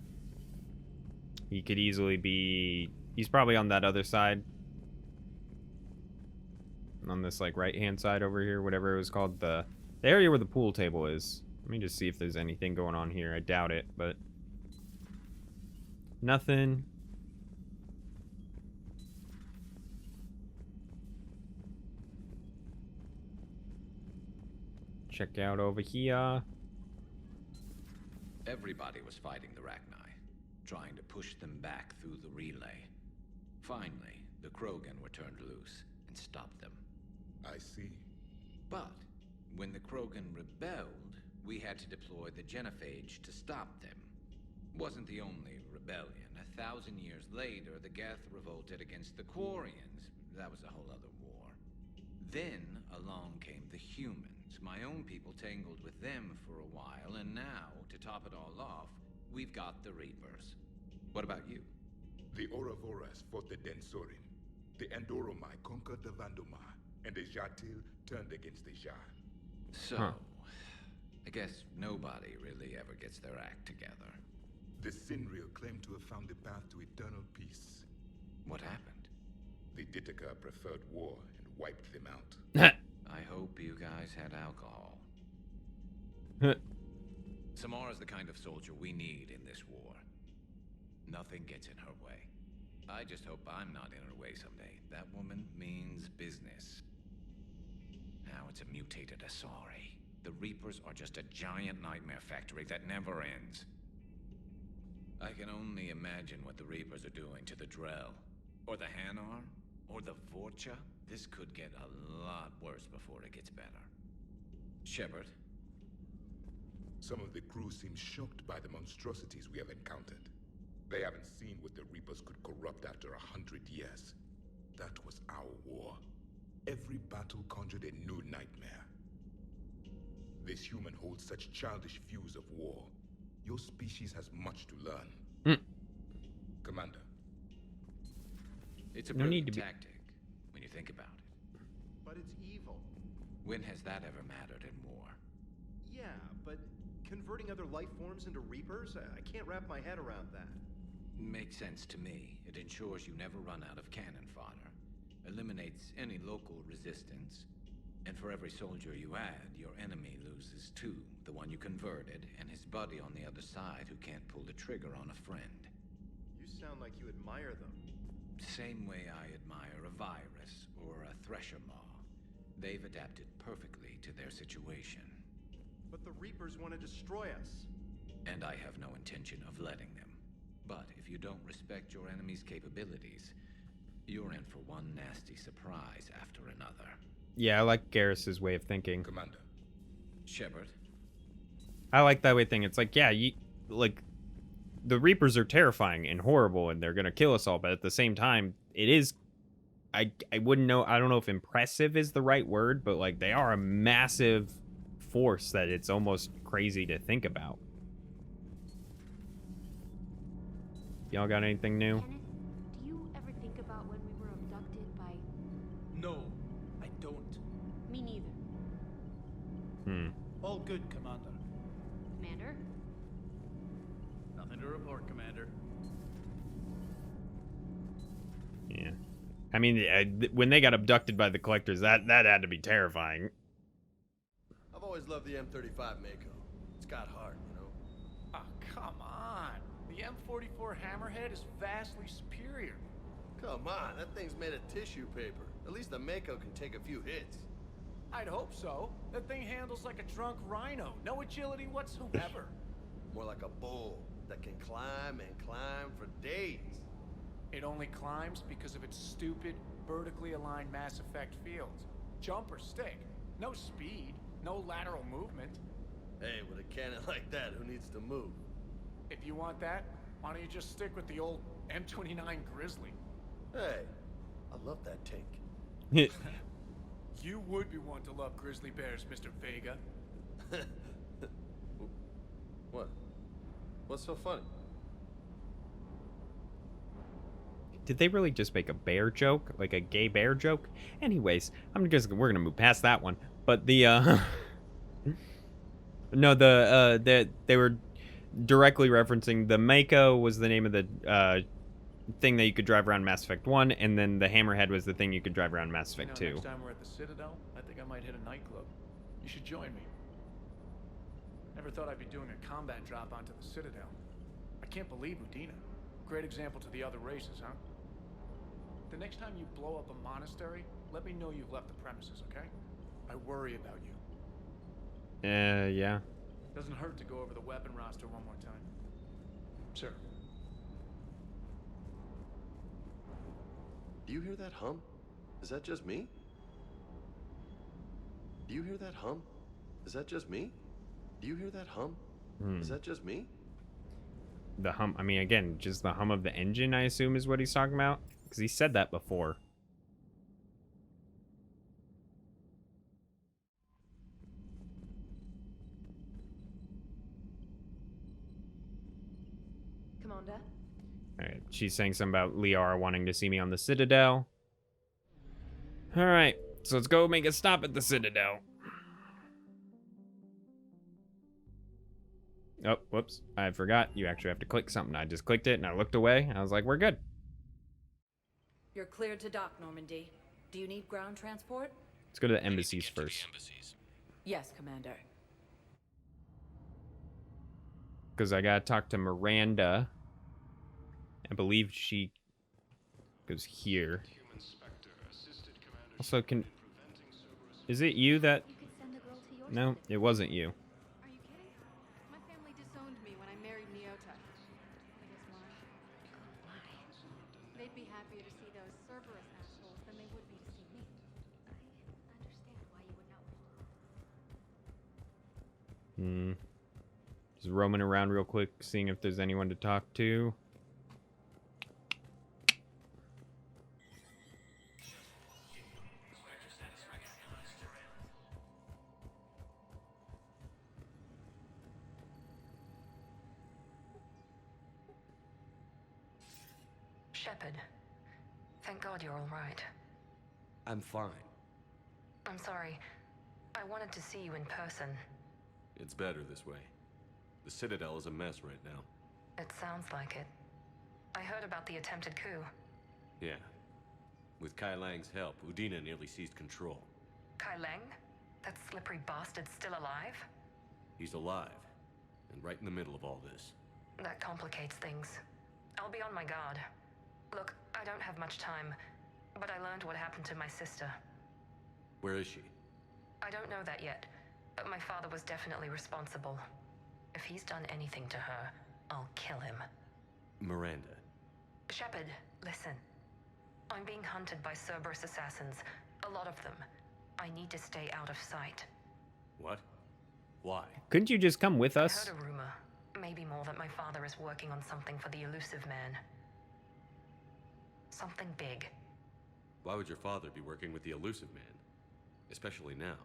He could easily be... He's probably on that other side. On this, like, right-hand side over here, whatever it was called. The area where the pool table is. Let me just see if there's anything going on here. I doubt it, but... Nothing. Check out over here. Everybody was fighting the Rachni, trying to push them back through the relay. Finally, the Krogan were turned loose and stopped them. I see. But when the Krogan rebelled, we had to deploy the Genophage to stop them. Wasn't the only rebellion. 1,000 years later, the Geth revolted against the Quarians. That was a whole other war. Then along came the humans. My own people tangled with them for a while, and now, to top it all off, we've got the Reapers. What about you? The Ouroboros fought the Densorin. The Andoromai conquered the Vandomar, and the Jatil turned against the Jar. So, I guess nobody really ever gets their act together. The Sinreal claimed to have found the path to eternal peace. What happened? The Ditaka preferred war and wiped them out. I hope you guys had alcohol. Samara's the kind of soldier we need in this war. Nothing gets in her way. I just hope I'm not in her way someday. That woman means business. Now it's a mutated Asari. The Reapers are just a giant nightmare factory that never ends. I can only imagine what the Reapers are doing to the Drell, or the Hanar, or the Vorcha. This could get a lot worse before it gets better. Shepard? Some of the crew seem shocked by the monstrosities we have encountered. They haven't seen what the Reapers could corrupt after 100 years. That was our war. Every battle conjured a new nightmare. This human holds such childish views of war. Your species has much to learn. Commander. It's a brilliant tactic, when you think about it. But it's evil. When has that ever mattered in war? Yeah, but converting other life forms into Reapers? I can't wrap my head around that. Makes sense to me. It ensures you never run out of cannon fodder. Eliminates any local resistance. And for every soldier you add, your enemy loses two. The one you converted, and his buddy on the other side who can't pull the trigger on a friend. You sound like you admire them. Same way I admire a virus or a thresher maw. They've adapted perfectly to their situation. But the Reapers want to destroy us. And I have no intention of letting them. But if you don't respect your enemy's capabilities, you're in for one nasty surprise after another. Yeah, I like Garrus's way of thinking. Commander. Shepard. I like that way of thinking. It's like, yeah, the Reapers are terrifying and horrible, and they're gonna kill us all. But at the same time, it is, I wouldn't know. I don't know if impressive is the right word, but like they are a massive force that it's almost crazy to think about. Y'all got anything new? Kenneth, do you ever think about when we were abducted by... No, I don't. Me neither. All good, Commander. Commander? Nothing to report, Commander. Yeah. I mean, when they got abducted by the Collectors, that had to be terrifying. I've always loved the M35 Mako. It's got heart, you know? Oh, come on. The M44 Hammerhead is vastly superior. Come on, that thing's made of tissue paper. At least the Mako can take a few hits. I'd hope so. That thing handles like a drunk rhino. No agility whatsoever. More like a bull that can climb and climb for days. It only climbs because of its stupid, vertically aligned Mass Effect fields. Jump or stick. No speed, no lateral movement. Hey, with a cannon like that, who needs to move? If you want that, why don't you just stick with the old M29 Grizzly? Hey, I love that tank. You would be one to love grizzly bears, Mr. Vega. What? What's so funny? Did they really just make a bear joke? Like a gay bear joke? Anyways, we're gonna move past that one. But the no, they were directly referencing the Mako was the name of the thing that you could drive around Mass Effect 1, and then the Hammerhead was the thing you could drive around Mass Effect 2. Next time we're at the Citadel, I think I might hit a nightclub. You should join me. Never thought I'd be doing a combat drop onto the Citadel. I can't believe Udina. Great example to the other races, huh? The next time you blow up a monastery, let me know you've left the premises, okay? I worry about you. Yeah. Doesn't hurt to go over the weapon roster one more time. Sir. Do you hear that hum? Is that just me? Do you hear that hum? Is that just me? Do you hear that hum? Is that just me? The hum, I mean, again, just the hum of the engine, I assume, is what he's talking about. Because he said that before. Commander? Alright, she's saying something about Liara wanting to see me on the Citadel. Alright, so let's go make a stop at the Citadel. Oh, whoops. I forgot. You actually have to click something. I just clicked it and I looked away. I was like, we're good. You're cleared to dock, Normandy. Do you need ground transport? Let's go to the embassies first. Yes, Commander. Because I gotta talk to Miranda. I believe she goes here. Also, is it you that... No, it wasn't you. Are you kidding? My family disowned me when I married Nyota. I guess why? Why? They'd be happier to see those Cerberus assholes than they would be to see me. I understand why you would not. Just roaming around real quick, seeing if there's anyone to talk to. Shepard, thank God you're all right. I'm fine. I'm sorry. I wanted to see you in person. It's better this way. The Citadel is a mess right now. It sounds like it. I heard about the attempted coup. Yeah. With Kai Lang's help, Udina nearly seized control. Kai Lang? That slippery bastard's still alive? He's alive, and right in the middle of all this. That complicates things. I'll be on my guard. Look, I don't have much time, but I learned what happened to my sister. Where is she? I don't know that yet, but my father was definitely responsible. If he's done anything to her, I'll kill him. Miranda. Shepard, listen. I'm being hunted by Cerberus assassins. A lot of them. I need to stay out of sight. What? Why? Couldn't you just come with us? I heard a rumor. Maybe more, that my father is working on something for the elusive man. Something big. Why would your father be working with the elusive man? Especially now.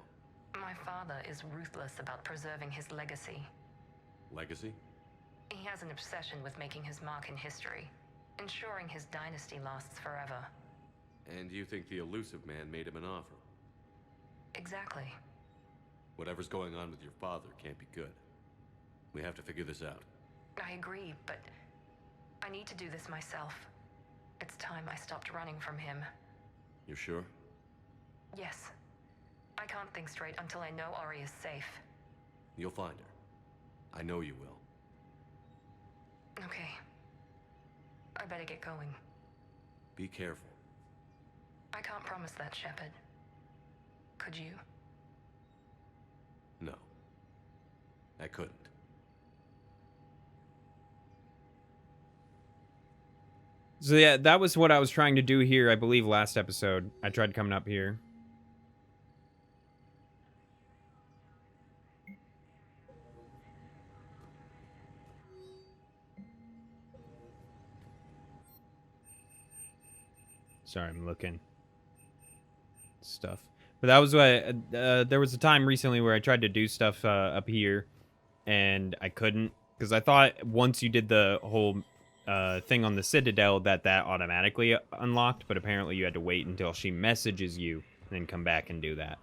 My father is ruthless about preserving his legacy. Legacy? He has an obsession with making his mark in history, ensuring his dynasty lasts forever. And you think the elusive man made him an offer? Exactly. Whatever's going on with your father can't be good. We have to figure this out. I agree, but I need to do this myself. It's time I stopped running from him. You're sure? Yes. I can't think straight until I know Ori is safe. You'll find her. I know you will. Okay. I better get going. Be careful. I can't promise that, Shepard. Could you? No. I couldn't. So yeah, that was what I was trying to do here, I believe, last episode. I tried coming up here. Sorry, I'm looking. Stuff. But that was what, there was a time recently where I tried to do stuff up here, and I couldn't. Because I thought once you did the whole thing on the Citadel that automatically unlocked, but apparently you had to wait until she messages you and then come back and do that.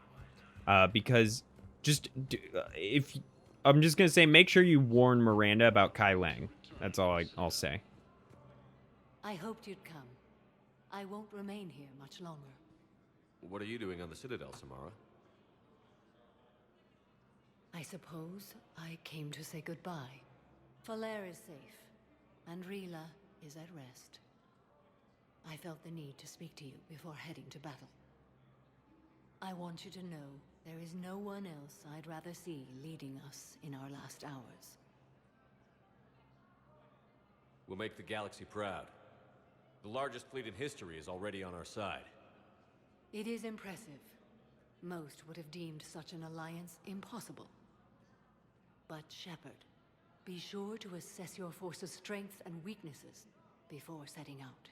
Because just if I'm just gonna say, make sure you warn Miranda about Kai Lang. That's all I'll say. I hoped you'd come. I won't remain here much longer. What are you doing on the Citadel, Samara? I suppose I came to say goodbye. Falair is safe, and Rila is at rest. I felt the need to speak to you before heading to battle. I want you to know there is no one else I'd rather see leading us in our last hours. We'll make the galaxy proud. The largest fleet in history is already on our side. It is impressive. Most would have deemed such an alliance impossible. But Shepard, be sure to assess your force's strengths and weaknesses before setting out.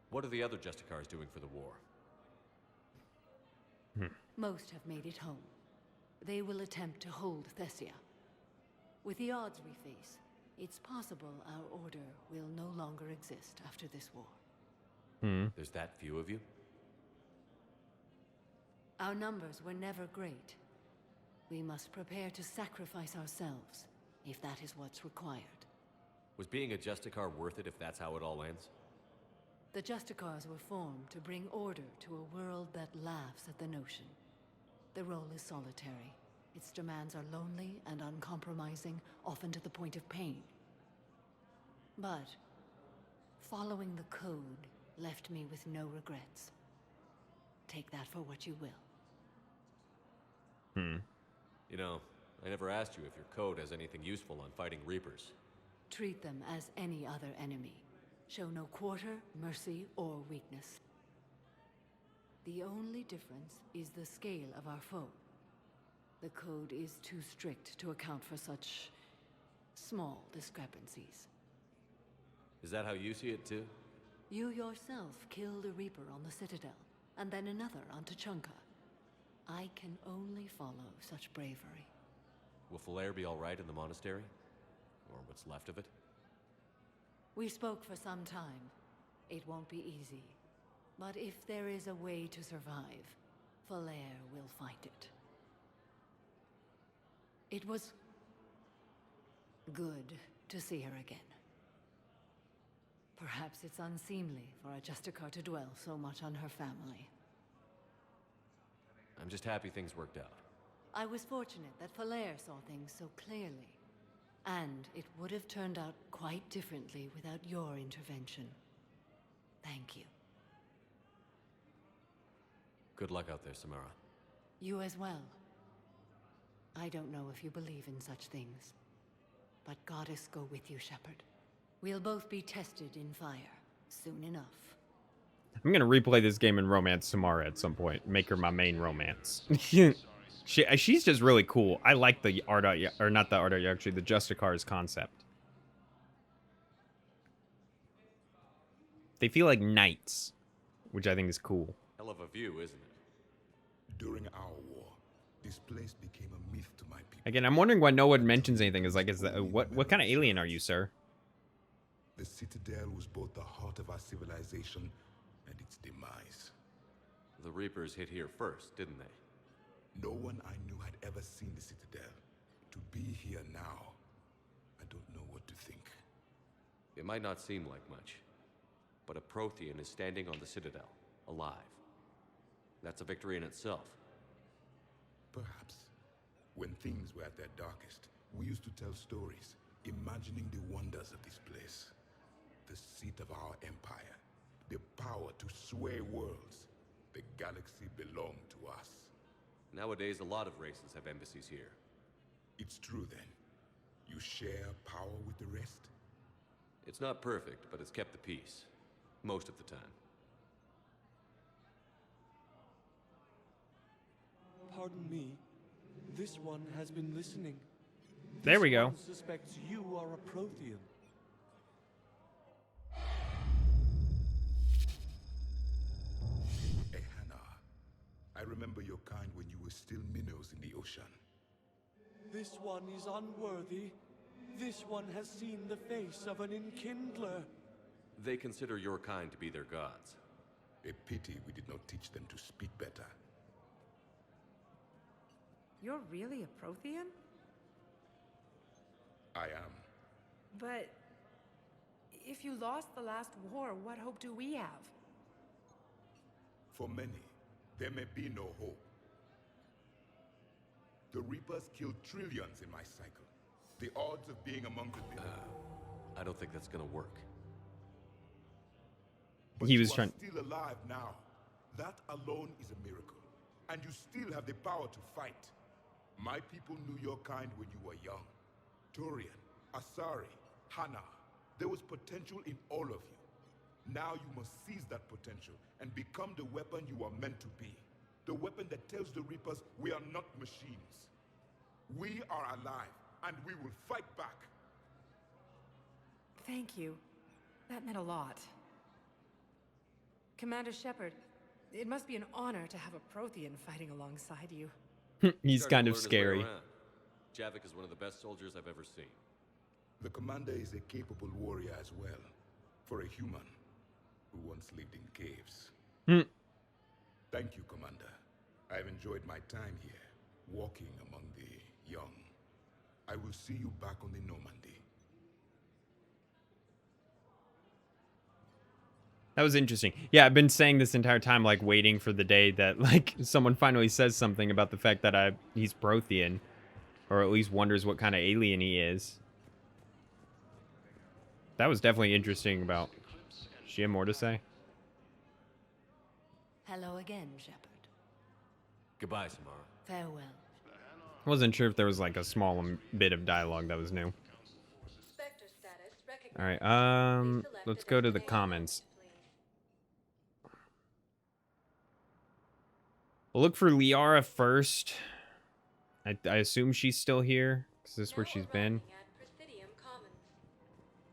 What are the other Justicars doing for the war? Most have made it home. They will attempt to hold Thessia. With the odds we face, it's possible our order will no longer exist after this war. There's that few of you? Our numbers were never great. We must prepare to sacrifice ourselves, if that is what's required. Was being a Justicar worth it if that's how it all ends? The Justicars were formed to bring order to a world that laughs at the notion. The role is solitary. Its demands are lonely and uncompromising, often to the point of pain. But following the code left me with no regrets. Take that for what you will. You know, I never asked you if your code has anything useful on fighting Reapers. Treat them as any other enemy. Show no quarter, mercy, or weakness. The only difference is the scale of our foe. The code is too strict to account for such small discrepancies. Is that how you see it too? You yourself killed a Reaper on the Citadel, and then another on Tuchanka. I can only follow such bravery. Will Falair be all right in the monastery? Or what's left of it? We spoke for some time. It won't be easy. But if there is a way to survive, Falair will find it. It was good to see her again. Perhaps it's unseemly for a Justicar to dwell so much on her family. I'm just happy things worked out. I was fortunate that Falair saw things so clearly. And it would have turned out quite differently without your intervention. Thank you. Good luck out there, Samara. You as well. I don't know if you believe in such things, but Goddess go with you, Shepard. We'll both be tested in fire soon enough. I'm gonna replay this game in romance Samara at some point. Make her my main romance. She's just really cool. I like the or not the Arda, actually the Justicar's concept. They feel like knights, which I think is cool. Hell of a view, isn't it? During our war, this place became a myth to my people. Again, I'm wondering why no one mentions anything. Is that what kind of alien are you, sir? The Citadel was both the heart of our civilization and its demise. The Reapers hit here first, didn't they? No one I knew had ever seen the Citadel. To be here now, I don't know what to think. It might not seem like much, but a Prothean is standing on the Citadel, alive. That's a victory in itself. Perhaps. When things were at their darkest, we used to tell stories, imagining the wonders of this place. the seat of our empire, the power to sway worlds. The galaxy belonged to us. Nowadays, a lot of races have embassies here. It's true then. You share power with the rest? It's not perfect, but it's kept the peace. Most of the time. Pardon me. This one has been listening. There we go. This one suspects you are a Prothean. Hey, Hannah. I remember your kind when you were still minnows in the ocean. This one is unworthy. This one has seen the face of an enkindler. They consider your kind to be their gods. A pity we did not teach them to speak better. You're really a Prothean? I am. But if you lost the last war, what hope do we have? For many, there may be no hope. The Reapers killed trillions in my cycle. The odds of being among the living. I don't think that's gonna work. But He was you are trying. still alive now. That alone is a miracle. And you still have the power to fight. My people knew your kind when you were young. Turian, Asari, Hana. There was potential in all of you. Now you must seize that potential and become the weapon you are meant to be. The weapon that tells the Reapers we are not machines. We are alive, and we will fight back. Thank you. That meant a lot. Commander Shepard, it must be an honor to have a Prothean fighting alongside you. He's kind of Starting to learn his way scary. around. Javik is one of the best soldiers I've ever seen. The commander is a capable warrior as well, for a human who once lived in caves. Thank you, Commander. I've enjoyed my time here, walking among the young. I will see you back on the Normandy. That was interesting. Yeah, I've been saying this entire time, like, waiting for the day that, like, someone finally says something about the fact that he's Prothean. Or at least wonders what kind of alien he is. That was definitely interesting about... She had more to say? Hello again, Shepard. Goodbye, Samara. Farewell. I wasn't sure if there was, like, a small bit of dialogue that was new. Alright, let's go to the comments. We'll look for Liara first. I assume she's still here. Is this where she's been?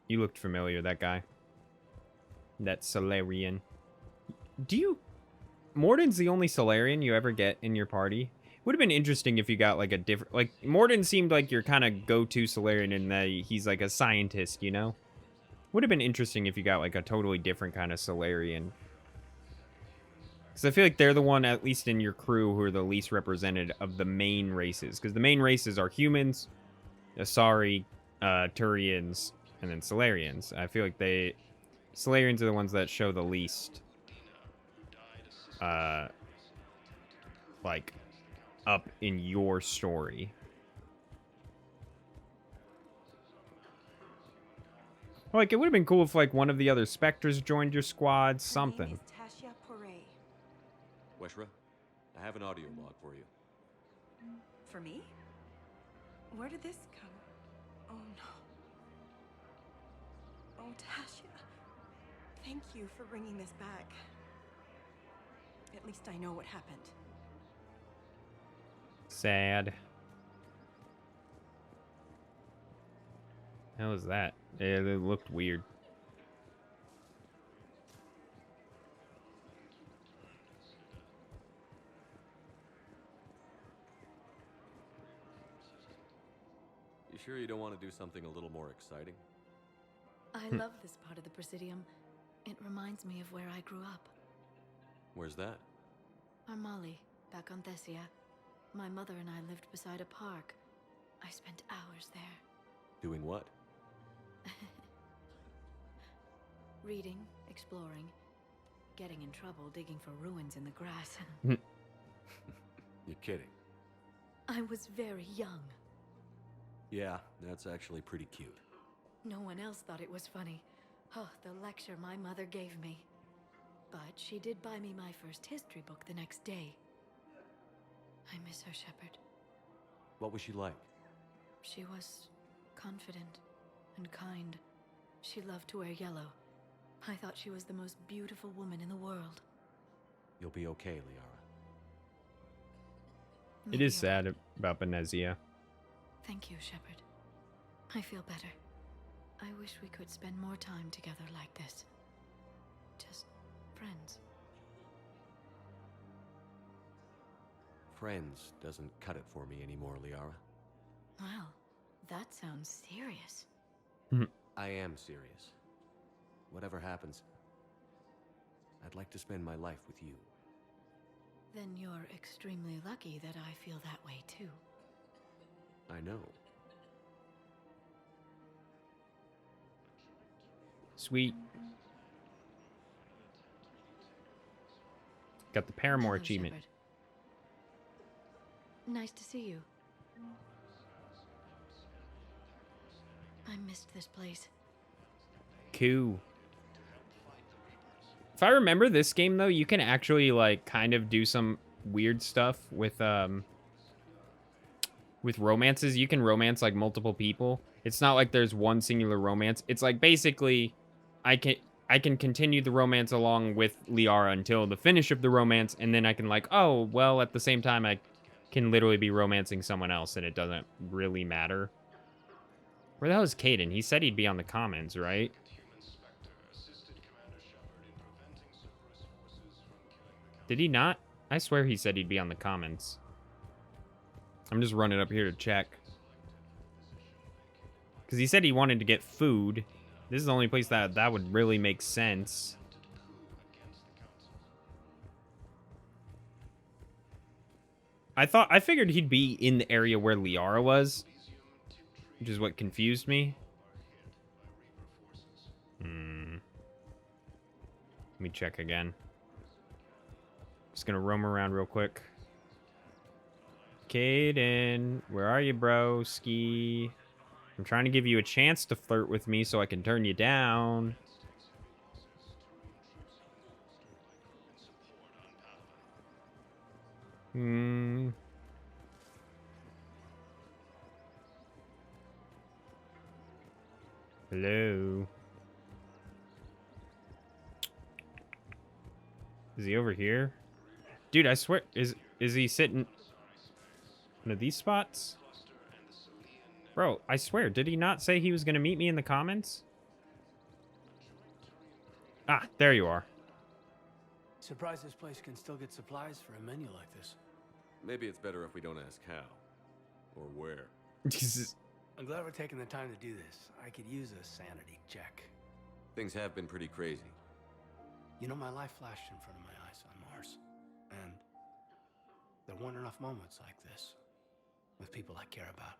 You looked familiar, that guy. That Solarian. Morden's the only Solarian you ever get in your party? Would have been interesting if you got like a different... Like, Morden seemed like your kind of go-to Solarian in that he's like a scientist, you know? Would have been interesting if you got like a totally different kind of Solarian. Because I feel like they're the one, at least in your crew, who are the least represented of the main races. Because the main races are humans, Asari, Turians, and then Solarians. I feel like Solarians are the ones that show the least, like, up in your story. Like, it would have been cool if, like, one of the other Spectres joined your squad, something. Weshra, I have an audio log for you. For me? Where did this come? Oh no. Oh, Tasha. Thank you for bringing this back. At least I know what happened. Sad. How was that? It looked weird. You sure you don't want to do something a little more exciting? I love this part of the Presidium. It reminds me of where I grew up. Where's that? Armali, back on Thessia. My mother and I lived beside a park. I spent hours there. Doing what? Reading, exploring, getting in trouble digging for ruins in the grass. You're kidding. I was very young. Yeah, that's actually pretty cute. No one else thought it was funny. Oh, the lecture my mother gave me. But she did buy me my first history book the next day. I miss her, Shepard. What was she like? She was confident and kind. She loved to wear yellow. I thought she was the most beautiful woman in the world. You'll be okay, Liara. It is sad about Benezia. Thank you, Shepard. I feel better. I wish we could spend more time together like this. Just friends. Friends doesn't cut it for me anymore, Liara. Well, that sounds serious. I am serious. Whatever happens, I'd like to spend my life with you. Then you're extremely lucky that I feel that way too. I know. Sweet. Got the Paramore Hello, achievement. Shepard. Nice to see you. I missed this place. Cool. If I remember this game though, you can actually like kind of do some weird stuff with romances. You can romance like multiple people. It's not like there's one singular romance. It's like basically I can continue the romance along with Liara until the finish of the romance, and then I can like, oh, well, at the same time I can literally be romancing someone else and it doesn't really matter. Where the hell is Caden? He said he'd be on the comments, right? Did he not? I swear he said he'd be on the comments. I'm just running up here to check. Because he said he wanted to get food. This is the only place that would really make sense. I figured he'd be in the area where Liara was, which is what confused me. Let me check again. Just gonna roam around real quick. Caden, where are you, bro? Ski. I'm trying to give you a chance to flirt with me so I can turn you down. Hello. Is he over here? Dude, I swear, is he sitting in these spots? Bro, I swear, did he not say he was going to meet me in the comments? Ah, there you are. Surprised this place can still get supplies for a menu like this. Maybe it's better if we don't ask how. Or where. I'm glad we're taking the time to do this. I could use a sanity check. Things have been pretty crazy. You know, my life flashed in front of my eyes on Mars. And there weren't enough moments like this with people I care about.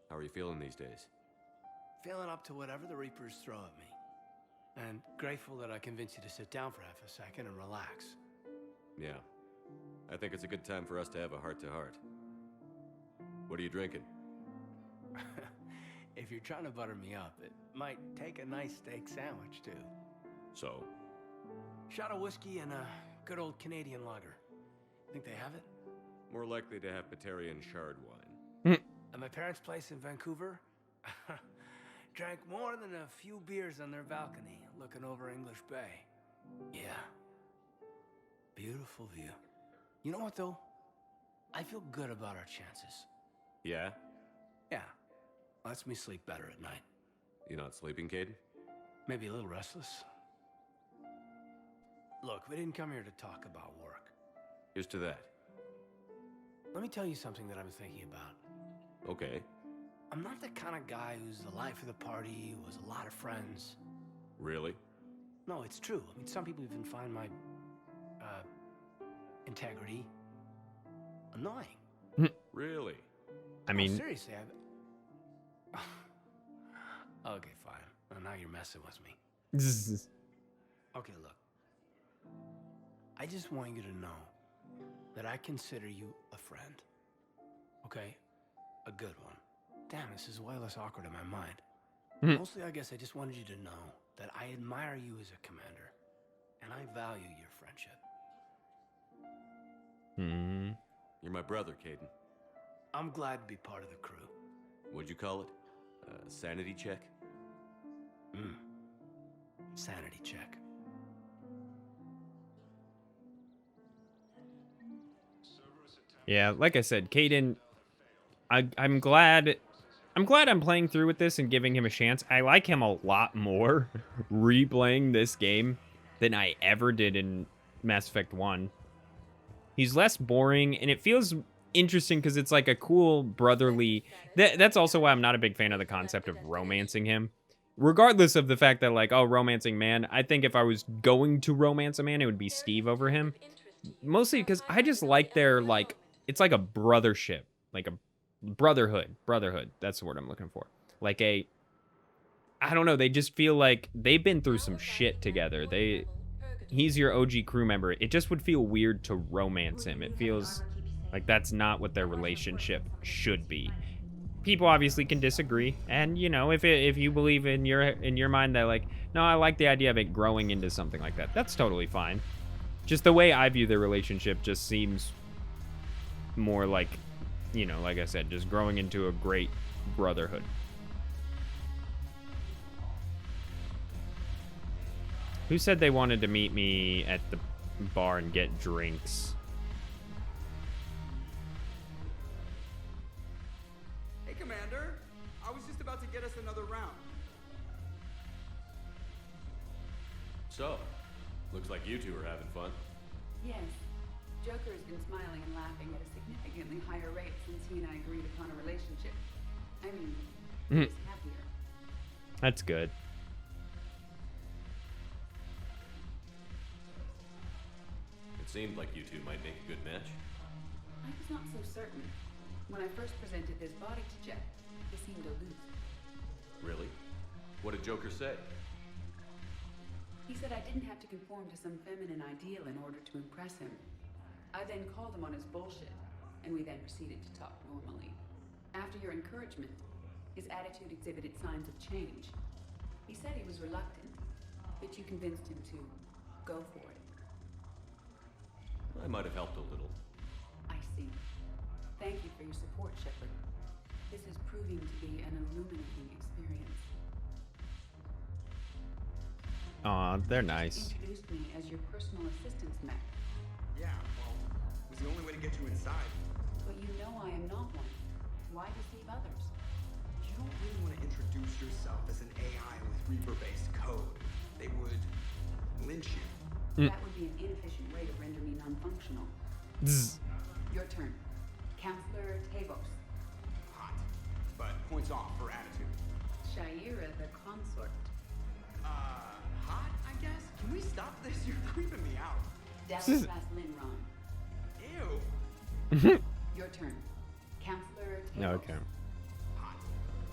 How are you feeling these days? Feeling up to whatever the Reapers throw at me. And grateful that I convinced you to sit down for half a second and relax. Yeah. I think it's a good time for us to have a heart-to-heart. What are you drinking? If you're trying to butter me up, it might take a nice steak sandwich, too. So? Shot of whiskey and a good old Canadian lager. Think they have it? More likely to have Batarian shard wine. At my parents' place in Vancouver, drank more than a few beers on their balcony, looking over English Bay. Yeah. Beautiful view. You know what, though? I feel good about our chances. Yeah? Yeah. Lets me sleep better at night. You not sleeping, Caden? Maybe a little restless. Look, we didn't come here to talk about work. Here's to that. Let me tell you something that I've been thinking about. Okay. I'm not the kind of guy who's the life of the party, who has a lot of friends. Really? No, it's true. I mean, some people even find my, integrity annoying. Really? I mean... No, seriously, Okay, fine. Well, now you're messing with me. Okay, look. I just want you to know that I consider you a friend. Okay? A good one. Damn, this is way less awkward in my mind. Mostly, I guess I just wanted you to know that I admire you as a commander, and I value your friendship. You're my brother, Caden. I'm glad to be part of the crew. What'd you call it? Sanity check? Sanity check. Yeah, like I said, Caden, I'm glad I'm playing through with this and giving him a chance. I like him a lot more replaying this game than I ever did in Mass Effect 1. He's less boring, and it feels interesting because it's like a cool brotherly... That's also why I'm not a big fan of the concept of romancing him. Regardless of the fact that, like, oh, romancing man, I think if I was going to romance a man, it would be Steve over him. Mostly because I just like their, like... It's like a brothership. Like a brotherhood. Brotherhood. That's the word I'm looking for. Like a... I don't know. They just feel like they've been through some shit together. He's your OG crew member. It just would feel weird to romance him. It feels like that's not what their relationship should be. People obviously can disagree, and you know, if you believe in your mind that like, no, I like the idea of it growing into something like that. That's totally fine. Just the way I view their relationship just seems more like, you know, like I said, just growing into a great brotherhood. Who said they wanted to meet me at the bar and get drinks? Hey, Commander. I was just about to get us another round. So, looks like you two are having fun. Yes. Joker has been smiling and laughing at a significantly higher rate since he and I agreed upon a relationship. I mean, he's happier. That's good. It seemed like you two might make a good match. I was not so certain. When I first presented this body to Jeff, he seemed aloof. Really? What did Joker say? He said I didn't have to conform to some feminine ideal in order to impress him. I then called him on his bullshit, and we then proceeded to talk normally. After your encouragement, his attitude exhibited signs of change. He said he was reluctant, but you convinced him to go for it. I might have helped a little. I see. Thank you for your support, Shepard. This is proving to be an illuminating experience. Aw, they're nice. You introduced me as your personal assistance mech. Yeah, well, it was the only way to get you inside. But you know I am not one. Why deceive others? You don't really want to introduce yourself as an AI with Reaper-based code. They would lynch you. That would be an inefficient way to render me non-functional. Your turn. Counselor Tavos. Hot, but points off for attitude. Shaira the consort. Hot, I guess? Can we stop this? You're creeping me out. Dallas Linron. Ew. Your turn. Counselor Tavos. Okay. Hot,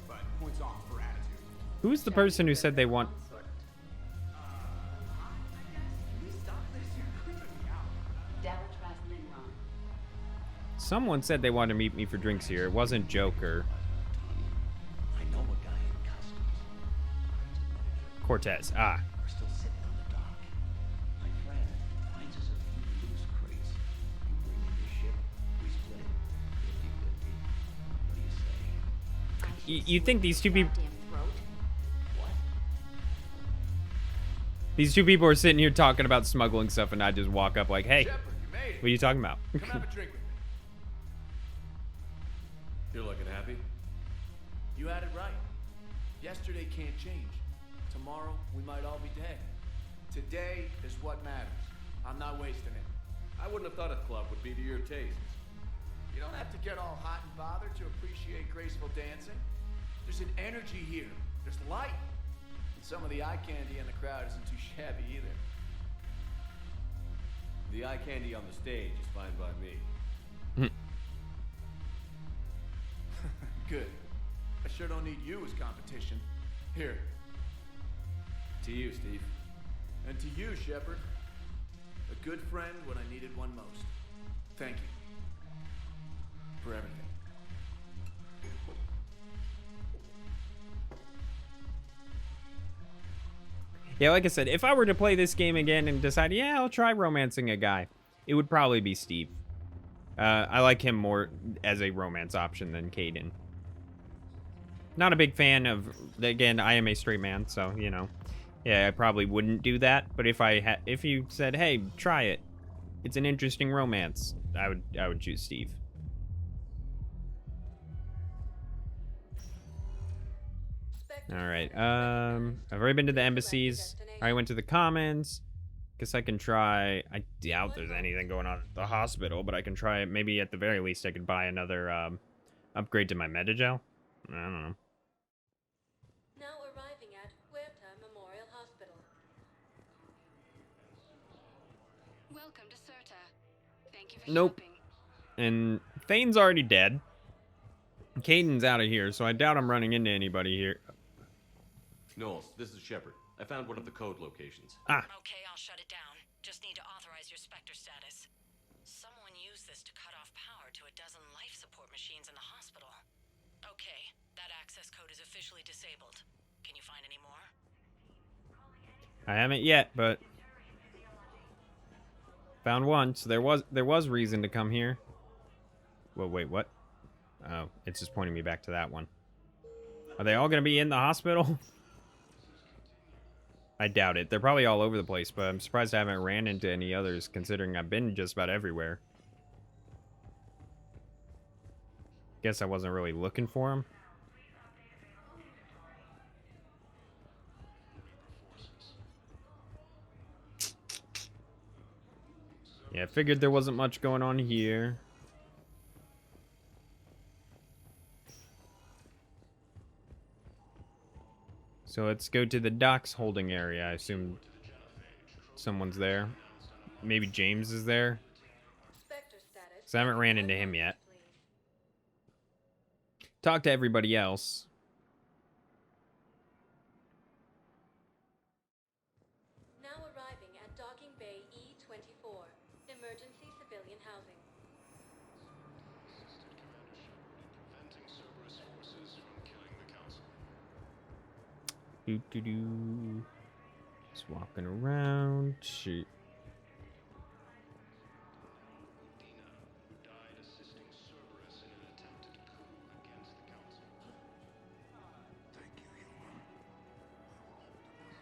but points off for attitude. Who's the person who said they want... Someone said they wanted to meet me for drinks here. It wasn't Joker. I know a guy in customs. Cortez. Ah. We're still sitting on the dock. My friend finds us a few loose crates. You bring in the ship, we split it 50-50. What do you say? You think these two people... What? These two people are sitting here talking about smuggling stuff, and I just walk up like, hey, Shepard, you made it. what are you talking about? Come have a drink with me. You're looking happy? You had it right. Yesterday can't change. Tomorrow, we might all be dead. Today is what matters. I'm not wasting it. I wouldn't have thought a club would be to your taste. You don't have to get all hot and bothered to appreciate graceful dancing. There's an energy here. There's light. And some of the eye candy in the crowd isn't too shabby either. The eye candy on the stage is fine by me. Good. I sure don't need you as competition. Here. To you, Steve. And to you, Shepard. A good friend when I needed one most. Thank you. For everything. Yeah, like I said, if I were to play this game again and decide, yeah, I'll try romancing a guy, it would probably be Steve. I like him more as a romance option than Kaidan. Not a big fan of, again, I am a straight man, so, you know. Yeah, I probably wouldn't do that, but if you said, hey, try it, it's an interesting romance, I would choose Steve. Alright, I've already been to the embassies. I went to the commons. Guess I can try, I doubt there's anything going on at the hospital, but I can try, maybe at the very least I could buy another, upgrade to my Metagel. I don't know. Now arriving at Huerta Memorial Hospital. Welcome to Certa. Thank you for Nope. And Thane's already dead. Kaidan's out of here, so I doubt I'm running into anybody here. Knowles, this is Shepard. I found one of the code locations. Ah. Okay, I'll shut it down. Just need to authorize your Spectre status. Someone used this to cut off power to a dozen life support machines in the hospital. Okay, that access code is officially disabled. Can you find any more? I haven't yet, but found one. So there was reason to come here. Well, wait, what? Oh, it's just pointing me back to that one. Are they all gonna be in the hospital? I doubt it. They're probably all over the place, but I'm surprised I haven't ran into any others, considering I've been just about everywhere. Guess I wasn't really looking for them. Yeah, I figured there wasn't much going on here. So let's go to the docks holding area. I assume someone's there. Maybe James is there. Because I haven't ran into him yet. Talk to everybody else. Now arriving at Docking Bay E-24, emergency civilian housing. Doo-doo-doo. Just walking around. Shoot.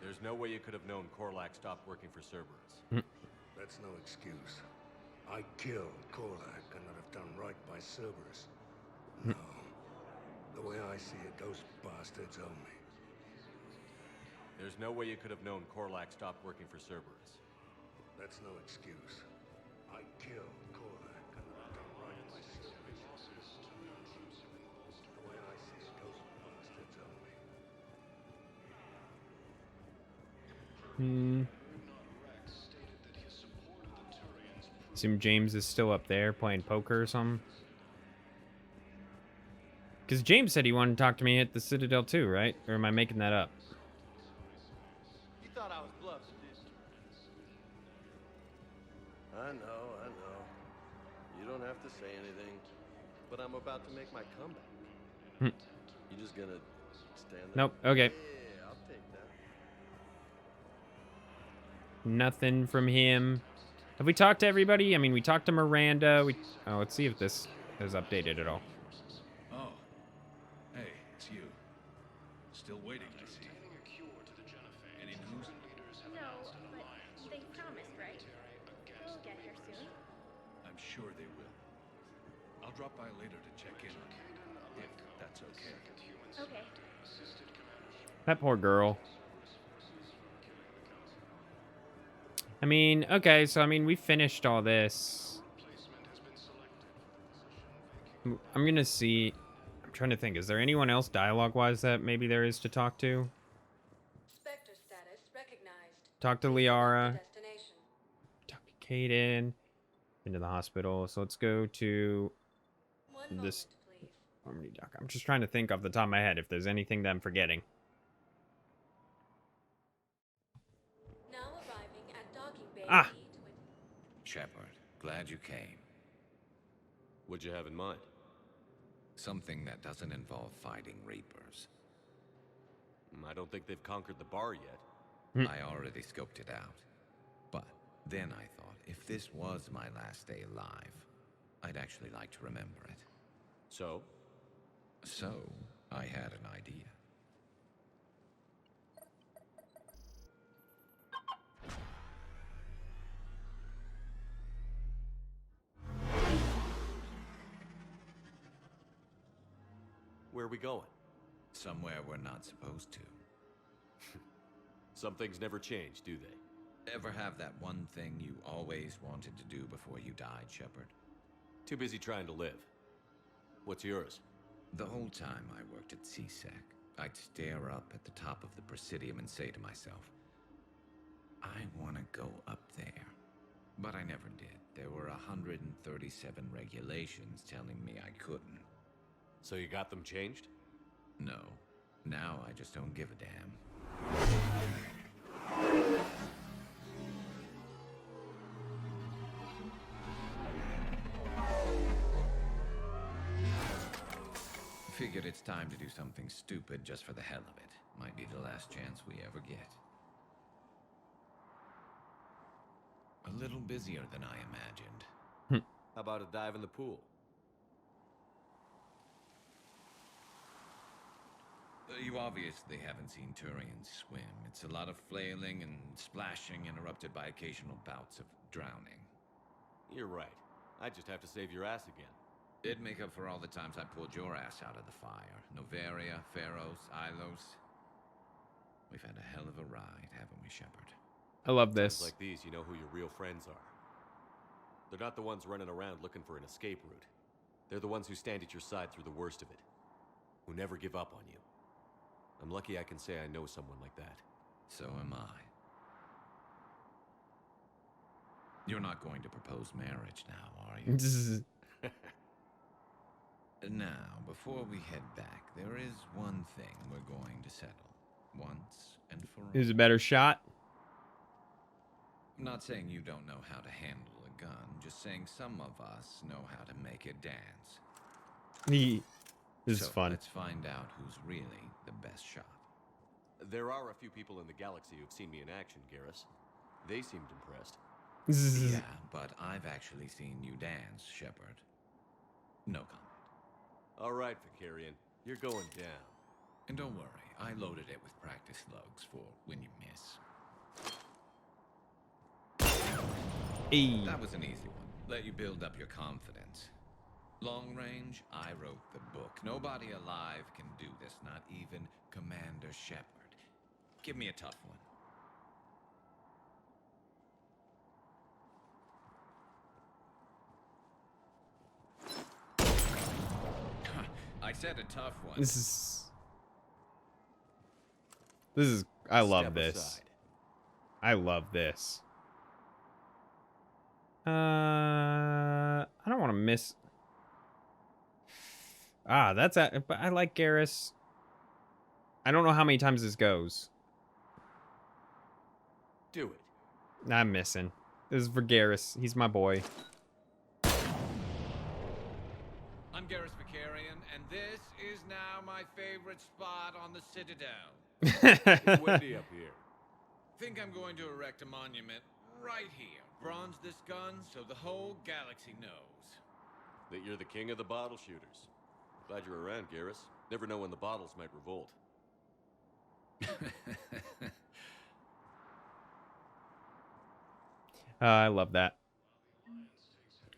There's no way you could have known Korlak stopped working for Cerberus. That's no excuse. I killed Korlak and I'd have done right by Cerberus. No. The way I see it, those bastards owe me. There's no way you could have known Korlak stopped working for Cerberus. That's no excuse. I killed Korlak and I'd have done right by Cerberus. The way I see it, those bastards owe me. Assume James is still up there playing poker or something. Because James said he wanted to talk to me at the Citadel too, right? Or am I making that up? You thought I was bluffing, didn't you? I know. You don't have to say anything, but I'm about to make my comeback. You just gonna stand there? Nope, okay. Yeah, I'll take that. Nothing from him. Have we talked to everybody? I mean, we talked to Miranda. Oh, let's see if this is updated at all. Oh. Hey, it's you. Still waiting, I see. Any news? No, but they promised, right? They'll get here soon. I'm sure they will. I'll drop by later to check in on you, if that's okay. Okay. That poor girl. I mean, okay, so I mean, we finished all this. I'm gonna see. I'm trying to think. Is there anyone else dialogue-wise that maybe there is to talk to? Spectre status recognized. Talk to Liara. Talk to Kaidan. Into the hospital. So let's go to this Harmony dock. I'm just trying to think off the top of my head if there's anything that I'm forgetting. Ah! Shepard, glad you came. What'd you have in mind? Something that doesn't involve fighting Reapers. I don't think they've conquered the bar yet. I already scoped it out. But then I thought, if this was my last day alive, I'd actually like to remember it. So? So, I had an idea. Where are we going? Somewhere we're not supposed to. Some things never change, do they? Ever have that one thing you always wanted to do before you died, Shepard? Too busy trying to live. What's yours? The whole time I worked at CSEC, I'd stare up at the top of the Presidium and say to myself, I want to go up there. But I never did. There were 137 regulations telling me I couldn't. So you got them changed? No. Now I just don't give a damn. Figured it's time to do something stupid just for the hell of it. Might be the last chance we ever get. A little busier than I imagined. How about a dive in the pool? You obviously haven't seen Turians swim. It's a lot of flailing and splashing, interrupted by occasional bouts of drowning. You're right. I just have to save your ass again. It'd make up for all the times I pulled your ass out of the fire. Noveria, Pharos, Ilos. We've had a hell of a ride, haven't we, Shepard? I love this. Times like these, you know who your real friends are. They're not the ones running around looking for an escape route. They're the ones who stand at your side through the worst of it. Who never give up on you. I'm lucky I can say I know someone like that. So am I. You're not going to propose marriage now, are you? Now, before we head back, there is one thing we're going to settle. Once and for all. Who's a better shot? I'm not saying you don't know how to handle a gun, just saying some of us know how to make it dance. This is fun. Let's find out who's really the best shot. There are a few people in the galaxy who've seen me in action, Garrus. They seemed impressed. Yeah, but I've actually seen you dance, Shepard. No comment. All right, Vicarian. You're going down. And don't worry, I loaded it with practice slugs for when you miss. Hey. That was an easy one. Let you build up your confidence. Long range, I wrote the book. Nobody alive can do this, not even Commander Shepard. Give me a tough one. I said a tough one. This is I love this. Aside. I love this. I don't want to miss. That's but I like Garrus. I don't know how many times this goes. Do it. I'm missing. This is for Garrus. He's my boy. I'm Garrus Vicarian, and this is now my favorite spot on the Citadel. It's windy up here. Think I'm going to erect a monument right here. Bronze this gun so the whole galaxy knows. That you're the king of the bottle shooters. Glad you're around, Garrus. Never know when the bottles might revolt. I love that.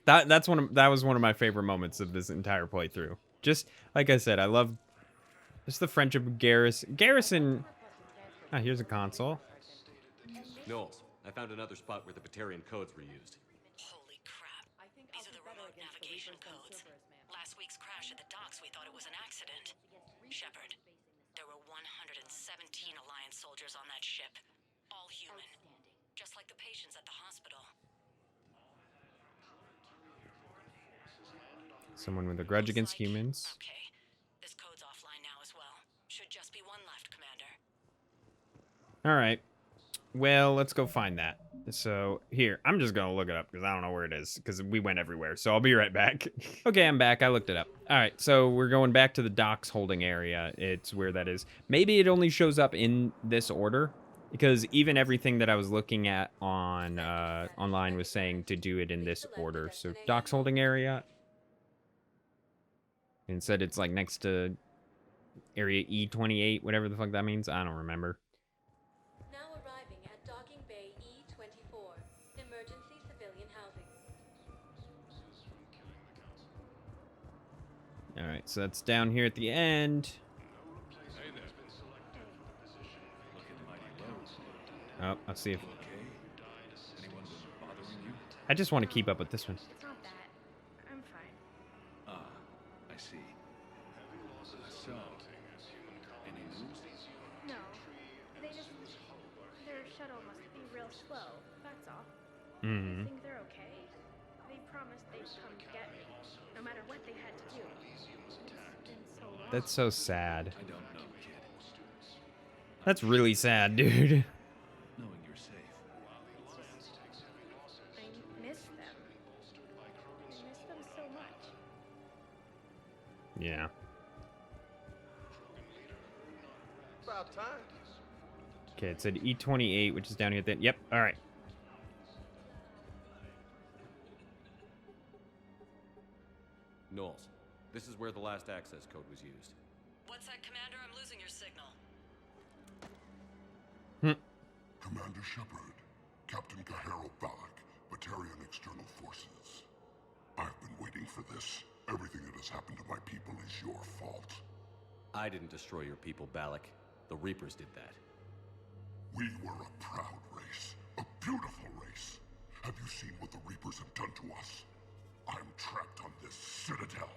That was one of my favorite moments of this entire playthrough. Just like I said, I love just the friendship of Garrus. Garrus and here's a console. Knowles, I found another spot where the Batarian codes were used. Holy crap. These are the remote navigation codes. Last week's crash at the docks, we thought it was an accident. Shepard, there were 117 Alliance soldiers on that ship. All human. Just like the patients at the hospital. Someone with a grudge against humans. Okay. This code's offline now as well. Should just be one left, Commander. All right. Well, let's go find that. So here, I'm just gonna look it up because I don't know where it is because we went everywhere. So I'll be right back. Okay, I'm back. I looked it up. All right, so we're going back to the docks holding area. It's where that is. Maybe it only shows up in this order. Because even everything that I was looking at on online was saying to do it in this order. So docks holding area. And said it's like next to area E28, whatever the fuck that means. I don't remember. Now arriving at Docking Bay E24, emergency civilian housing. Alright, so that's down here at the end. Oh, I'll see if... I just want to keep up with this one. It's not that. I'm fine. Ah, I see. So, any news? No. They just... Their shuttle must be real slow. That's all. Mm-hmm. I think they're okay. They promised they'd come get me, no matter what they had to do. It's been so long. That's so sad. I don't know, kid. That's really sad, dude. Knowing you're safe. It's just... I miss them. I miss them so much. Yeah. About time. Okay, it said E28, which is down here then. Yep, alright. Knowles, this is where the last access code was used. What's that, Commander? I'm losing your signal. Commander Shepard, Captain Kahero Balak, Batarian External Forces. I've been waiting for this. Everything that has happened to my people is your fault. I didn't destroy your people, Balak. The Reapers did that. We were a proud race, a beautiful race. Have you seen what the Reapers have done to us? I'm trapped on this Citadel.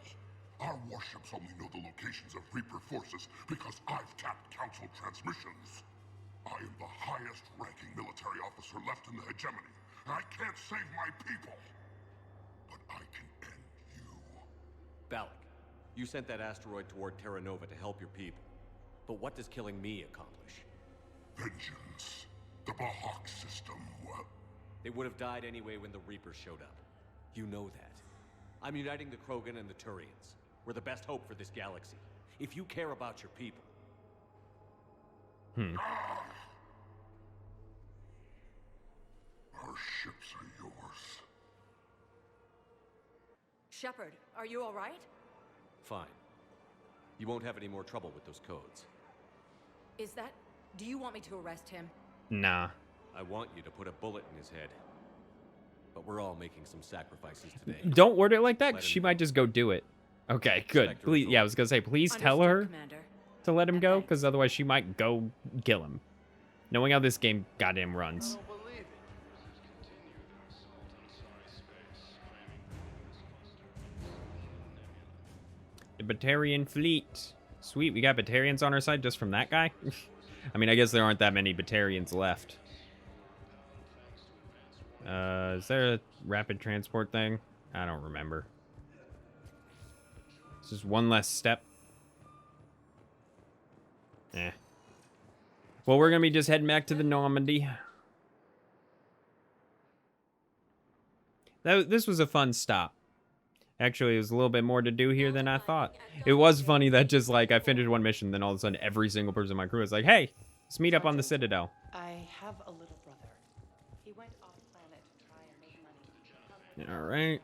Our warships only know the locations of Reaper forces because I've tapped Council transmissions. I am the highest-ranking military officer left in the hegemony, and I can't save my people. But I can end you. Balak, you sent that asteroid toward Terra Nova to help your people. But what does killing me accomplish? Vengeance. The Bahawk system, well... They would have died anyway when the Reapers showed up. You know that. I'm uniting the Krogan and the Turians. We're the best hope for this galaxy. If you care about your people... Our ships are yours. Shepard, are you all right? Fine. You won't have any more trouble with those codes. Is that... Do you want me to arrest him? Nah. I want you to put a bullet in his head. But we're all making some sacrifices today. Don't word it like that. Let She him might just go do it. Okay, good. Please, yeah, I was gonna say, please tell her to let him go, because otherwise she might go kill him. Knowing how this game goddamn runs. The Batarian fleet. Sweet, we got Batarians on our side just from that guy? I mean, I guess there aren't that many Batarians left. Is there a rapid transport thing? I don't remember. This is one less step. Eh. Well, we're gonna be just heading back to the Normandy. This was a fun stop. Actually, it was a little bit more to do here than I thought. It was funny that just like I finished one mission, then all of a sudden every single person in my crew was like, "Hey, let's meet up on the Citadel." I have a little brother. He went off planet to try and make money. All right.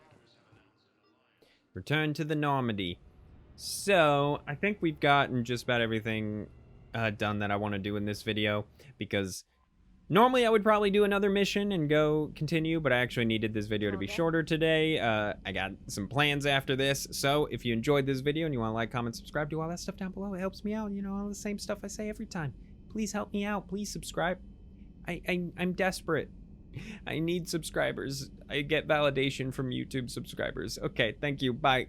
Return to the Normandy. So, I think we've gotten just about everything done that I want to do in this video, because normally I would probably do another mission and go continue, but I actually needed this video to be shorter today. I got some plans after this, so if you enjoyed this video and you want to like, comment, subscribe, do all that stuff down below, it helps me out. You know, all the same stuff I say every time. Please help me out. Please subscribe. I'm desperate. I need subscribers. I get validation from YouTube subscribers. Okay, thank you. Bye.